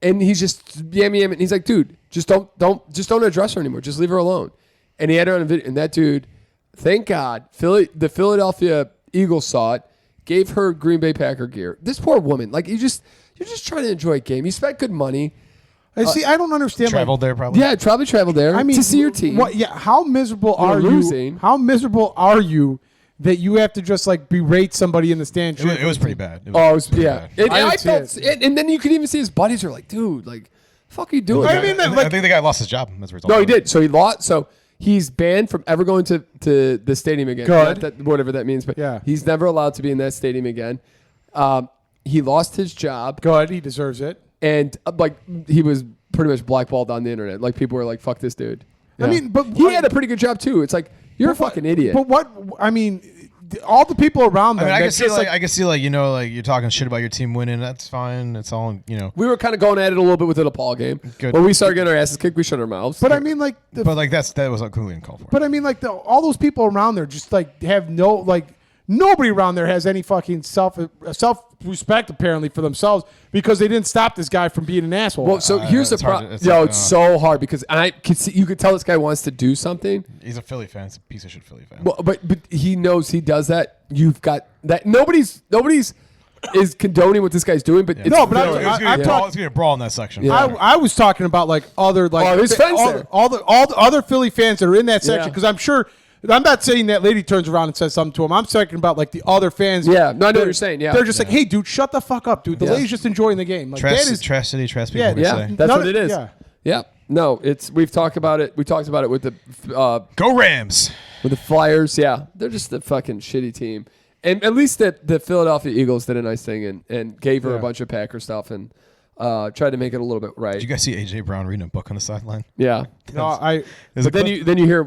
And he's just yamming. And he's like, dude, just don't address her anymore. Just leave her alone. And he had her on a video. And that dude, thank God, the Philadelphia Eagles saw it, gave her Green Bay Packer gear. This poor woman, like you're just trying to enjoy a game. You spent good money. See, I don't understand. Traveled there probably. Yeah, probably traveled there. I mean, to see your team. What? Yeah. How miserable are losing. you? How miserable are you that you have to just like berate somebody in the stand? It was pretty bad. It was yeah. Bad. And I felt, and then you could even see his buddies are like, dude, like, fuck are you doing? I think the guy lost his job. That's no, he did. So he lost. So he's banned from ever going to the stadium again. Good. Whatever that means, but yeah, he's never allowed to be in that stadium again. He lost his job. Good. He deserves it. And like he was pretty much blackballed on the internet. Like people were like, "Fuck this dude." Yeah. I mean, but he had a pretty good job too. It's like you're a fucking idiot. But what? I mean, all the people around them. I can see I can see like you're talking shit about your team winning. That's fine. It's all We were kind of going at it a little bit with the DePaul game. Good. When we started getting our asses kicked, we shut our mouths. But I mean, like, that was completely uncalled for. But I mean, like, all those people around there just like have no like. Nobody around there has any fucking self-respect apparently for themselves because they didn't stop this guy from being an asshole. Well, so here's the problem. It's so hard because I could see you could tell this guy wants to do something. He's a Philly fan. He's a piece of shit Philly fan. Well, but he knows he does that. You've got that. Nobody's is condoning what this guy's doing. But it's no, but it's gonna be a brawl in that section. Yeah. I was talking about like other like his friends there. All the other Philly fans that are in that section because I'm sure. I'm not saying that lady turns around and says something to him. I'm talking about like the other fans. Yeah, no, I know what you're saying. Yeah, they're just like, hey, dude, shut the fuck up, dude. The lady's just enjoying the game. Like, trash city, trash people. Yeah, that's what it is. Yeah. No, we've talked about it. We talked about it with the Go Rams with the Flyers. Yeah, they're just a fucking shitty team. And at least the Philadelphia Eagles did a nice thing and gave her a bunch of Packer stuff and tried to make it a little bit right. Did you guys see AJ Brown reading a book on the sideline? Yeah. No, But then you hear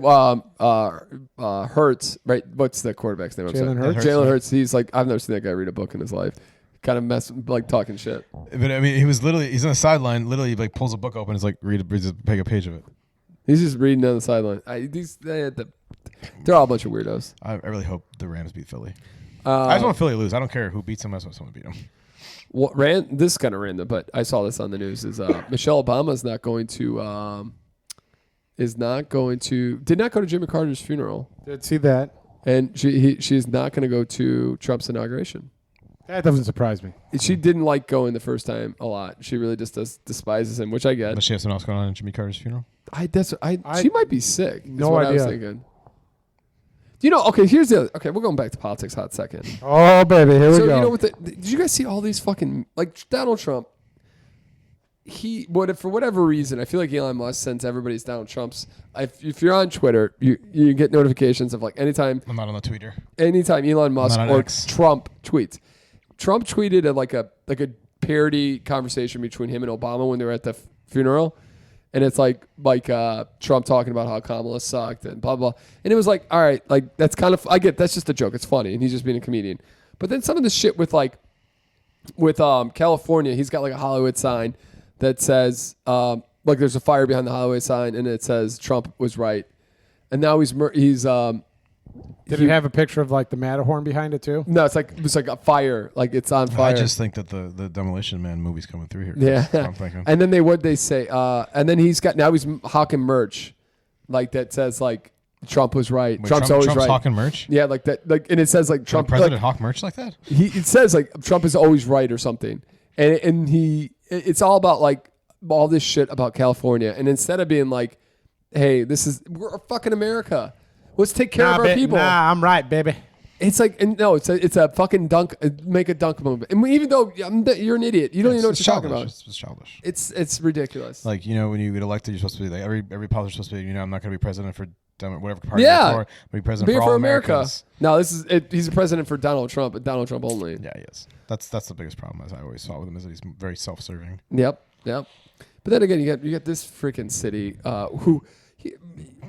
Hurts, right? What's the quarterback's name? Jalen Hurts. Jalen Hurts. He's like, I've never seen that guy read a book in his life. Kind of like talking shit. But I mean, he's on the sideline. Literally, like pulls a book open. And is like take a page of it. He's just reading on the sideline. They're all a bunch of weirdos. I really hope the Rams beat Philly. I just want Philly to lose. I don't care who beats them. I just want someone to beat them. What this is kind of random, but I saw this on the news. Is Michelle Obama is not going to did not go to Jimmy Carter's funeral. Did see that, and she's not going to go to Trump's inauguration. That doesn't surprise me. She didn't like going the first time a lot. She really just despises him, which I get. Does she have something else going on at Jimmy Carter's funeral? She might be sick. No idea. I was thinking. Okay, here's the other. Okay, we're going back to politics hot second. Oh, baby, here we go. Did you guys see all these fucking, like, Donald Trump, for whatever reason, I feel like Elon Musk sends everybody's Donald Trump's. If you're on Twitter, you get notifications of, like, anytime. I'm not on the Twitter. Anytime Elon Musk or X. Trump tweets. Trump tweeted a parody conversation between him and Obama when they were at the funeral. And it's like Trump talking about how Kamala sucked and blah, blah. And it was like, all right, like that's kind of, I get, that's just a joke. It's funny. And he's just being a comedian. But then some of the shit with California, he's got like a Hollywood sign that says, like there's a fire behind the Hollywood sign and it says Trump was right. And now he's did it have a picture of like the Matterhorn behind it too? No, it's like a fire, like it's on fire. I just think that the Demolition Man movie's coming through here. Yeah, I'm thinking. And then they say, and then he's hawking merch, like that says like Trump was right. Wait, Trump's always right. Hawking merch. Yeah, like that, like, and it says like Trump. Did the president hawk merch like that? It says like Trump is always right or something, and it's all about like all this shit about California, and instead of being like, hey, we're fucking America. Let's take care of our people. I'm right, baby. It's like, it's a fucking dunk, make a dunk movement. And even though you're an idiot, you don't even know what you're talking about. It's childish. It's ridiculous. Like, when you get elected, you're supposed to be like, every politician's supposed to be, I'm not going to be president for whatever party you're for. Be president for all America. Americans. No, he's a president for Donald Trump, but Donald Trump only. Yeah, he is. That's the biggest problem, as I always saw with him, is that he's very self-serving. Yep. But then again, you get this freaking city who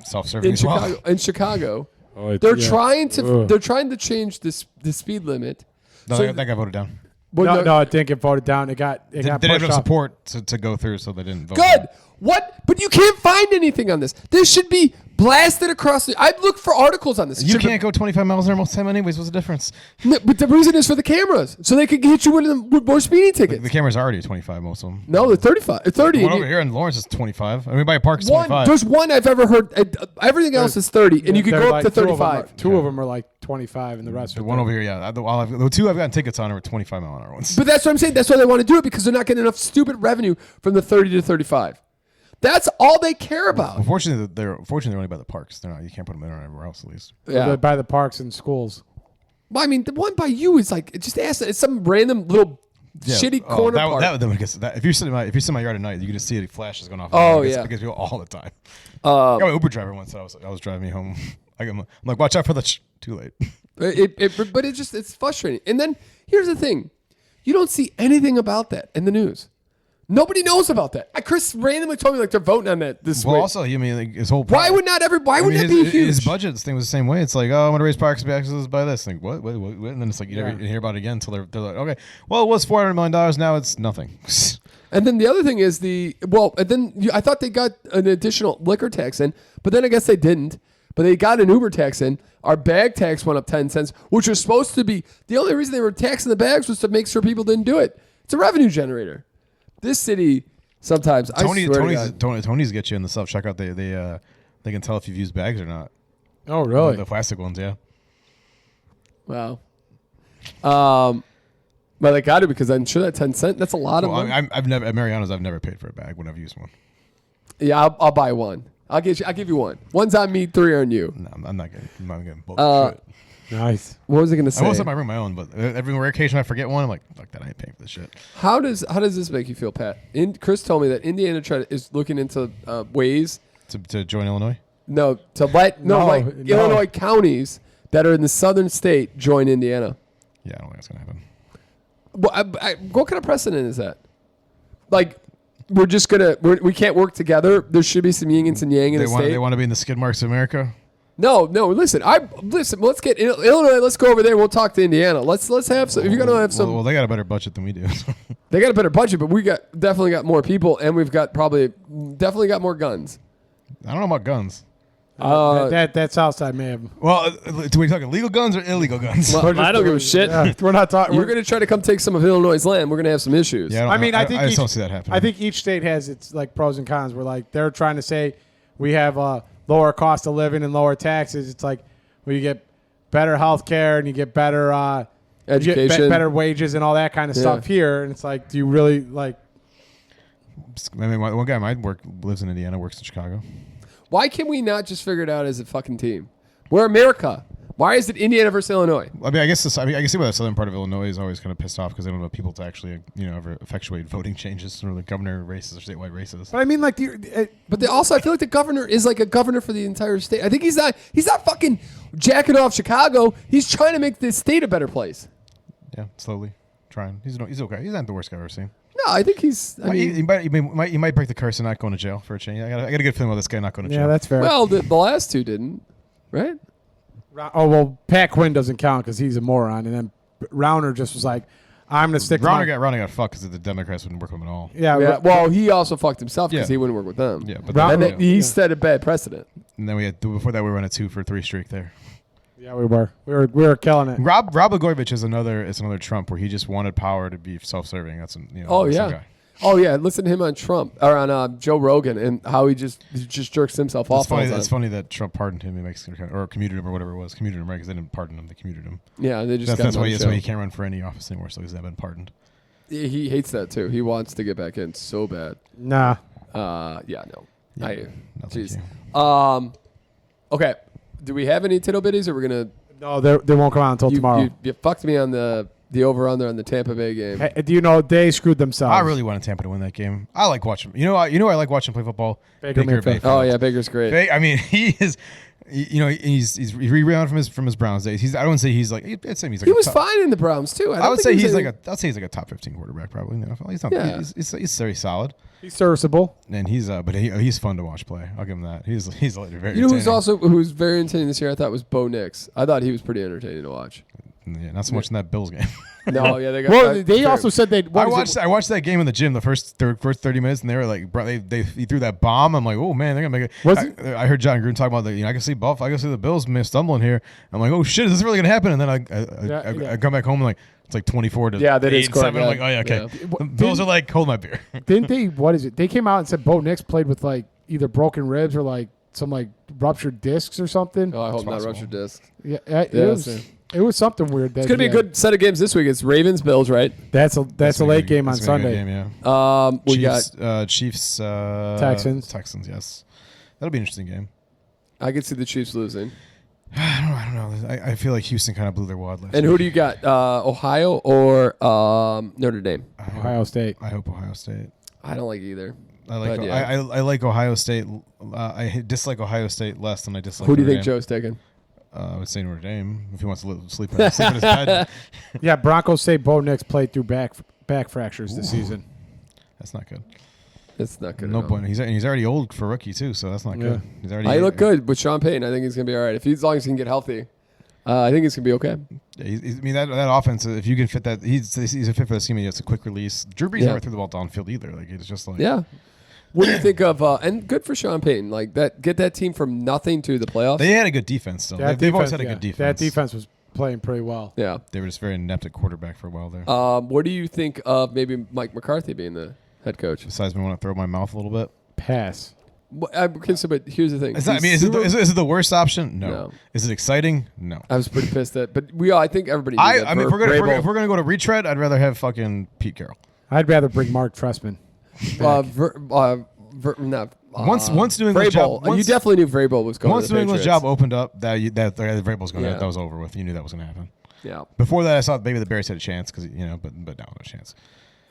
self-serving in Chicago. They're trying to change the speed limit. No, that got voted down. No, it didn't get voted down. It got they didn't have enough support to go through, so they didn't vote. Good. What? But you can't find anything on this. This should be blasted across I'd look for articles on this. You can't go 25 miles an hour most of the time anyways. What's the difference? No, but the reason is for the cameras, so they could hit you with more speeding tickets. The cameras are already 25, most of them. No, they're 35. 30. The one over here in Lawrence is 25. I mean, by a park is 25. There's one I've ever heard. Everything else is 30, and you could go up to 35. Two of them are like 25, and the rest. The are one 30. over here, yeah. The two I've gotten tickets on are 25-mile-an-hour ones. But that's what I'm saying. That's why they want to do it, because they're not getting enough stupid revenue from the 30 to 35. That's all they care about. Unfortunately, they're only by the parks. They're not. You can't put them anywhere else, at least. Yeah. They're by the parks and schools. Well, I mean, the one by you is like, just ask. It's some random little shitty corner park. If you're sitting in my yard at night, you can just see the flashes going off. Oh, it yeah. gets people all the time. I got my Uber driver once. I was driving me home. I'm like, watch out for the. Too late. But it's frustrating. And then here's the thing: you don't see anything about that in the news. Nobody knows about that. Chris randomly told me like they're voting on that this week. Well, also, I mean, like, his whole. Why would that be huge? His budget thing was the same way. It's like, oh, I'm gonna raise parks taxes by this. Like, what? And then it's like you never hear about it again until they're like, okay, well, it was $400 million. Now it's nothing. And then the other thing is I thought they got an additional liquor tax in, but then I guess they didn't. But they got an Uber tax in. Our bag tax went up 10 cents, which was supposed to be the only reason they were taxing the bags was to make sure people didn't do it. It's a revenue generator. This city sometimes Tony's get you in the self checkout. They can tell if you've used bags or not. Oh, really? The plastic ones, yeah. Wow. Well, they got to, because I'm sure that 10 cents, that's a lot of money. I've never at Mariano's. I've never paid for a bag when I've used one. Yeah, I'll buy one. I'll give you one. One's on me, 3 on you. No, I'm not getting both. Nice. What was I going to say? I also might bring my own, but every rare occasion I forget one, I'm like, fuck that, I ain't paying for this shit. How does this make you feel, Pat? Chris told me that Indiana is looking into ways to join Illinois. Illinois counties that are in the southern state join Indiana. Yeah, I don't think that's gonna happen. Well, what kind of precedent is that? Like, we can't work together. There should be some yin and some yang in the state. They want to be in the skid marks of America. No. Listen. Let's get Illinois. Let's go over there. We'll talk to Indiana. Let's have some. If you're gonna have some. Well, they got a better budget than we do. They got a better budget, but we definitely got more people, and we've got definitely got more guns. I don't know about guns. That Southside may have. Well, do we talking legal guns or illegal guns? Well, I don't give a shit. Yeah, we're not talking. You're going to try to come take some of Illinois' land. We're going to have some issues. Yeah, I just don't see that happening. I think each state has its like pros and cons. Where like they're trying to say we have a lower cost of living and lower taxes. It's like you get better health care and you get better education, better wages and all that kind of stuff here. And it's like, do you really like? I mean, one guy lives in Indiana, works in Chicago. Why can we not just figure it out as a fucking team? We're America. Why is it Indiana versus Illinois? I mean, I can see why the southern part of Illinois is always kind of pissed off because they don't have people to actually, ever effectuate voting changes or the governor races or statewide races. But I mean, like, I feel like the governor is like a governor for the entire state. I think he's not fucking jacking off Chicago. He's trying to make this state a better place. Yeah, slowly trying. He's okay. He's not the worst guy I've ever seen. No, I think he's. He might break the curse and not go into jail for a change. I got a good feeling about this guy not going to jail. Yeah, that's fair. Well, the last two didn't, right? Oh, well, Pat Quinn doesn't count because he's a moron. And then Rauner just was like, I'm going to stick to Rauner got fucked because the Democrats wouldn't work with him at all. Yeah. Well, he also fucked himself because he wouldn't work with them. Yeah, but he set a bad precedent. And then before that we were on a 2-for-3 streak there. Yeah, we were killing it. Rob Blagojevich is another Trump where he just wanted power to be self-serving. That's guy. Oh yeah, listen to him on Trump or on Joe Rogan and how he just jerks himself off. It's funny that Trump pardoned him or commuted him or whatever it was. Commuted him, right? Because they didn't pardon him; they commuted him. Yeah, they just. That's why he can't run for any office anymore. So he's not been pardoned. Yeah, he hates that too. He wants to get back in so bad. Nah. Yeah, no. Yeah, Jeez. Okay. Do we have any tittle bitties, or we're gonna? No, they won't come out until tomorrow. You fucked me on the over-under on the Tampa Bay game. Hey, do you know they screwed themselves? I really wanted Tampa to win that game. I like watching. I like watching play football. Baker Mayfield. Oh yeah, Baker's great. I mean, he is. He's rebounded from his Browns days. I don't say he's like. I'd say he's like. He was fine in the Browns too. I would say he's like a top 15 quarterback probably. He's not. Yeah. He's very solid. He's serviceable. And he's fun to watch play. I'll give him that. He's very. You know who's very entertaining this year? I thought was Bo Nix. I thought he was pretty entertaining to watch. Yeah, not so much in that Bills game. No, yeah, they got. Well, they also said they. I watched that game in the gym the first 30 minutes, and they were like, he threw that bomb. I'm like, oh man, they're gonna make it. I heard John Gruden talk about that. I can see I can see the Bills stumbling here. I'm like, oh shit, is this really gonna happen? And then I come back home and like it's like 24 to 8-7. I'm like, oh yeah, okay. Yeah. Bills are like, hold my beer. Didn't they? What is it? They came out and said Bo Nix played with like either broken ribs or like some like ruptured discs or something. Oh, I hope It's not possible. ruptured disc. Yeah, it was something weird. It's gonna be a good set of games this week. It's Ravens Bills, right? That's a late game on That's gonna be a Sunday. good game, yeah. We Chiefs, got. Chiefs, Texans. Yes, that'll be an interesting game. I could see the Chiefs losing. I don't know. I feel like Houston kind of blew their wad last And week. who do you got? Ohio or Notre Dame? Ohio State. I hope Ohio State. I don't like either. I like But, yeah. I like Ohio State. I dislike Ohio State less than I dislike. Who do you Notre think Dame. Joe's taking? I would say Notre Dame if he wants to sleep in his bed. Yeah, Broncos say Bo Nix played through back fractures this season. That's not good. It's not good. No at all. point. He's already old for rookie too, so that's not Yeah. good. He's already. I look good with Sean Payton. I think he's gonna be all right as long as he can get healthy. I think it's gonna be okay. Yeah, I mean that offense. If you can fit that, he's a fit for the scheme. He has a quick release. Drew Brees never threw the ball downfield either. Like it's just like Yeah. What do you think of? And good for Sean Payton. Like that, get that team from nothing to the playoffs. They had a good defense still. They've always had a good defense. That defense was playing pretty well. Yeah. They were just very inept at quarterback for a while there. What do you think of maybe Mike McCarthy being the head coach? Besides me want to throw my mouth a little bit. Pass. Okay, so but here's the thing. Is it the worst option? No. No. Is it exciting? No. I was pretty pissed at, but I think everybody. knew that. I mean, if we're gonna go to retread, I'd rather have fucking Pete Carroll. I'd rather bring Mark Trestman. Once New England's job, you definitely knew Vrabel was going. once to New the England's Patriots. job opened up, that Vrabel's going Yeah. that was over with. You knew that was going to happen. Yeah. Before that, I thought maybe the Bears had a chance because but no chance.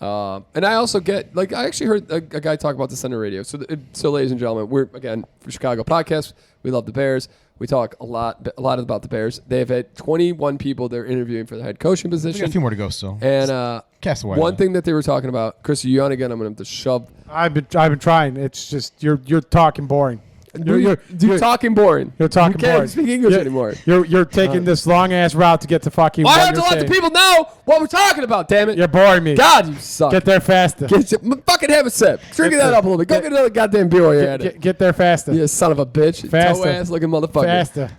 And I also get I actually heard a guy talk about this on the radio. So ladies and gentlemen, we're again for Chicago podcast. We love the Bears. We talk a lot about the Bears. They have had 21 people they're interviewing for the head coaching We got position. a few more to go still. And Cast a wide one net. thing that they were talking about, Chris, you on again? I'm going to have to shove. I've been trying. It's just you're talking boring. You're talking boring. You're talking You can't boring. speak English anymore. You're taking this long ass route to get to fucking. I what have to you're let the saying. people know what we're talking about. Damn it! You're boring me. God, you suck. Get there faster. Fucking have a sip. Drink that up a little bit. Go get another goddamn beer while you're at it. Get there faster. You son of a bitch. Faster. Toe ass looking motherfucker. Faster.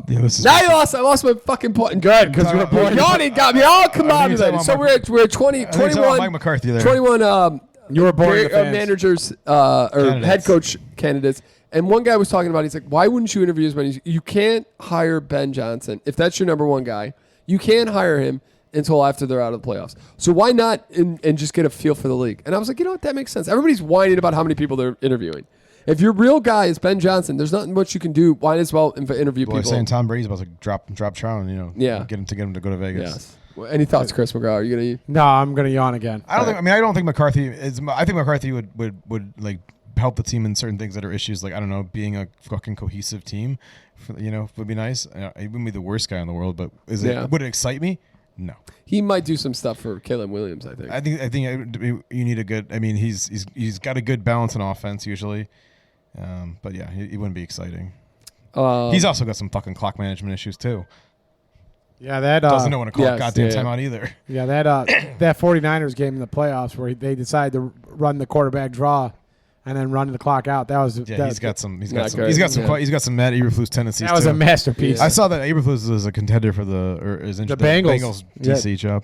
This is Now I lost my fucking point. Good, because you're boring. Yawning got me all commodulated. about So Mike- we're at 20, I think it's about 21. Mike McCarthy there. 21 You were boring. the fans. managers or Candidates. head coach candidates. And one guy was talking about, he's like, why wouldn't you interview as many? You can't hire Ben Johnson. If that's your number one guy, you can't hire him until after they're out of the playoffs. So why not and just get a feel for the league? And I was like, you know what? That makes sense. Everybody's whining about how many people they're interviewing. If your real guy is Ben Johnson, there's nothing much you can do. Why as well interview Well, they're people? saying Tom Brady's about to drop Trout and Yeah. get him to go to Vegas. Yes. Well, any thoughts, Chris McGraw? Are you going to... No, I'm gonna yawn again. I don't think McCarthy is. I think McCarthy would like help the team in certain things that are issues. Like I don't know, being a fucking cohesive team, would be nice. He wouldn't be the worst guy in the world, but would it excite me? No. He might do some stuff for Caleb Williams, I think. I think you need a good. I mean, he's got a good balance in offense usually, but yeah, he wouldn't be exciting. He's also got some fucking clock management issues too. Yeah, that Doesn't know when to call yes, goddamn yeah. timeout either. Yeah, that 49ers game in the playoffs where they decided to run the quarterback draw and then run the clock out. That was He's got some Not great. He's got some Matt Eberflus tendencies. that was too. a masterpiece. Yeah. I saw that Eberflus is a contender for the Bengals. DC job.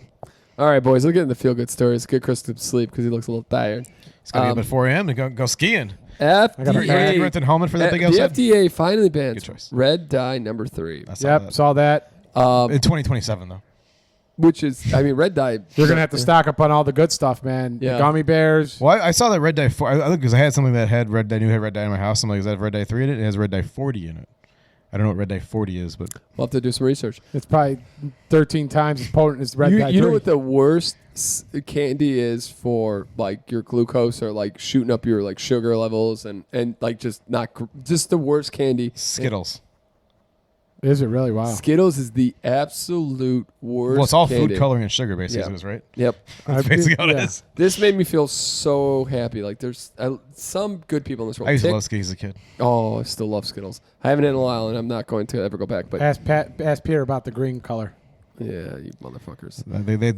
All right, boys, let's get into feel-good stories. Get Chris to sleep because he looks a little tired. It's got to be up at 4 a.m. to go skiing. FDA. Renton Hellman for that big the outside. FDA finally bans Good choice. red dye number 3, I saw Yep, that. saw that. In 2027 though. which is, I mean, red dye. You're gonna have to stock up on all the good stuff, man. Yeah. The gummy bears. Well, I saw that Red Dye 4. I looked because I had something that had Red Dye. Knew had Red Dye in my house. I'm like, is that Red Dye 3 in it? It has Red Dye 40 in it. I don't know what Red Dye 40 is, but We'll have to do some research. It's probably 13 times as potent as red dye. You know 3. what the worst candy is for like your glucose or like shooting up your like sugar levels and like just the worst candy. Skittles. Is it really? Wow. Skittles is the absolute worst. Well, it's all candy. food coloring and sugar, basically, Yeah. is right? Yep. That's basically how it yeah. is. This made me feel so happy. Like there's some good people in this world. I used to Tick- love Skittles as a kid. Oh, I still love Skittles. I haven't in a while, and I'm not going to ever go back. But Ask Peter about the green color. yeah, you motherfuckers.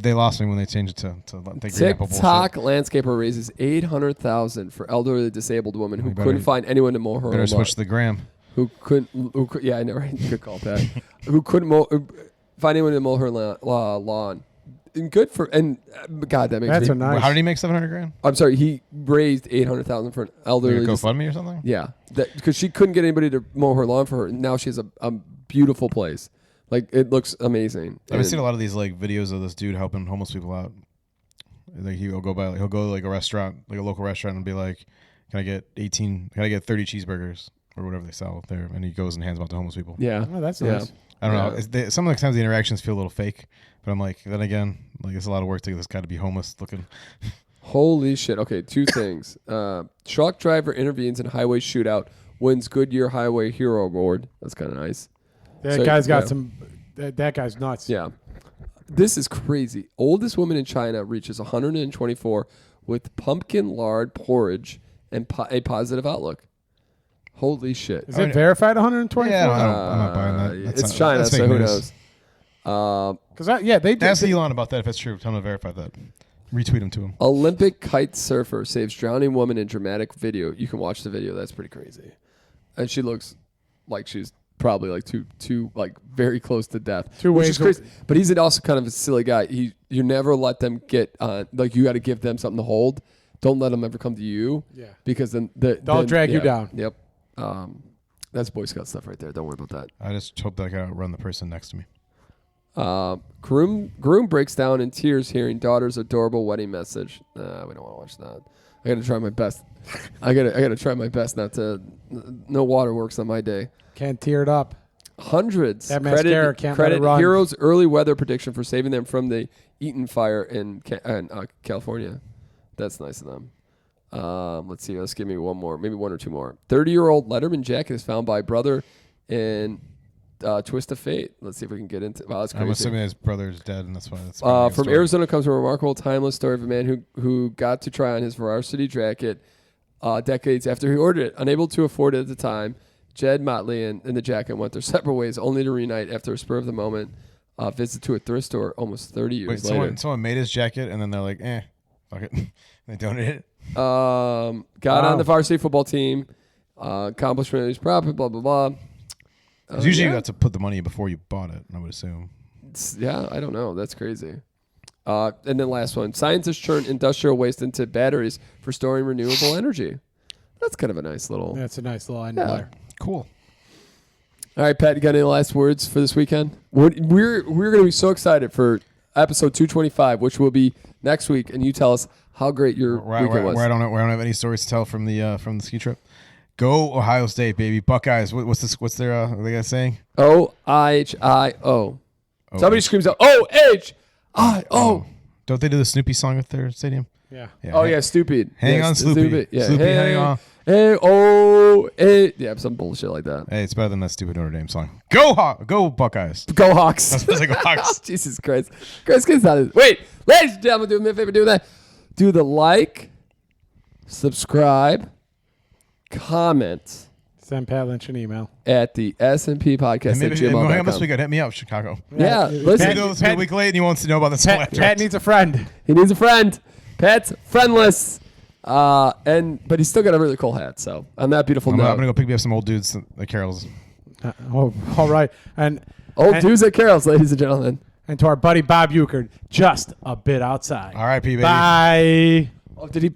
They lost me when they changed it to the green apple bullshit. TikTok landscaper raises $800,000 for elderly disabled woman who You better- couldn't find anyone to mow her Better lawn. switch to the gram. Yeah, I know, right? Good call, Pat. Who couldn't find anyone to mow her lawn. And good for God, that makes That's me. a nice. How did he make $700,000? I'm sorry, he raised $800,000 for an elderly. Like a GoFundMe or something? Yeah, because she couldn't get anybody to mow her lawn for her. And now she has a beautiful place. Like it looks amazing. I've seen a lot of these like videos of this dude helping homeless people out. Like he'll go to like a restaurant, like a local restaurant, and be like, "Can I get 30 cheeseburgers or whatever they sell there?" And he goes and hands them out to homeless people. Yeah, Oh, that's nice. I don't know. Some of the times the interactions feel a little fake, but I'm like, then again, like it's a lot of work to get this guy to be homeless looking. Holy shit. Okay, two things. Truck driver intervenes in highway shootout, wins Goodyear Highway Hero Award. That's kind of nice. That guy's got some. That guy's nuts. Yeah. This is crazy. Oldest woman in China reaches 124 with pumpkin lard porridge and a positive outlook. Holy shit. Is it verified 124? Yeah, I'm not buying that. It's China, that's so fake who news. knows? Because they did. Ask Elon about that if it's true. Tell him to verify that. Retweet him to him. Olympic kite surfer saves drowning woman in dramatic video. You can watch the video. That's pretty crazy. And she looks like she's probably like too like very close to death. Which is crazy. But he's also kind of a silly guy. You never let them get like you got to give them something to hold. Don't let them ever come to you. Yeah. Because then they'll drag you down. Yep. That's Boy Scout stuff right there. Don't worry about that. I just hope that I can outrun the person next to me. Groom breaks down in tears hearing daughter's adorable wedding message. We don't want to watch that. I got to try my best. I gotta try my best not to. No waterworks on my day. Can't tear it up. Hundreds. That mascara can't let it credit run. Heroes' early weather prediction for saving them from the Eaton fire in California. That's nice of them. Let's see. Let's give me one more, maybe one or two more. 30-year-old Letterman jacket is found by brother in Twist of Fate. Let's see if we can get into. Wow, that's crazy. I'm assuming his brother's dead, and that's why. From Arizona comes a remarkable, timeless story of a man who got to try on his varsity jacket decades after he ordered it. Unable to afford it at the time, Jed Motley and the jacket went their separate ways, only to reunite after a spur of the moment visit to a thrift store almost 30 years later. Someone made his jacket, and then they're like, fuck it. They donated it. Got on the varsity football team. Accomplishment is proper, blah, blah, blah. Usually you got to put the money before you bought it, I would assume. Yeah, I don't know. That's crazy. And then last one. Scientists churn industrial waste into batteries for storing renewable energy. That's kind of a nice little... That's a nice little end there. Cool. All right, Pat, you got any last words for this weekend? We're going to be so excited for episode 225, which will be next week, and you tell us how great your weekend was. Where I don't have any stories to tell from the ski trip. Go Ohio State, baby. Buckeyes. What's this? What's their what are they guys saying? OHIO. Somebody screams out OHIO. Don't they do the Snoopy song at their stadium? Yeah. Oh yeah, stupid. Hang on, Sloopy. Yeah. Sloopy, hang on. Yeah, some bullshit like that. Hey, it's better than that stupid Notre Dame song. Go Buckeyes. Go Hawks. I was supposed to go Hawks. Jesus Christ. Christ, get out of this. Wait, ladies and gentlemen, do me a favor, do that. Do the like, subscribe, comment. Send Pat Lynch an email. At the S&P podcast at gmail.com. Hang on, this weekend. Hit me up, Chicago. Yeah, listen. Maybe it's a week late and he wants to know about this. Pat needs a friend. He needs a friend. Pat's friendless. But he's still got a really cool hat. So on that beautiful note, I'm gonna go pick me up some old dudes at Carol's. All right. And dudes at Carol's, ladies and gentlemen. And to our buddy Bob Euchard, just a bit outside. R.I.P. baby. Bye. Oh, did he?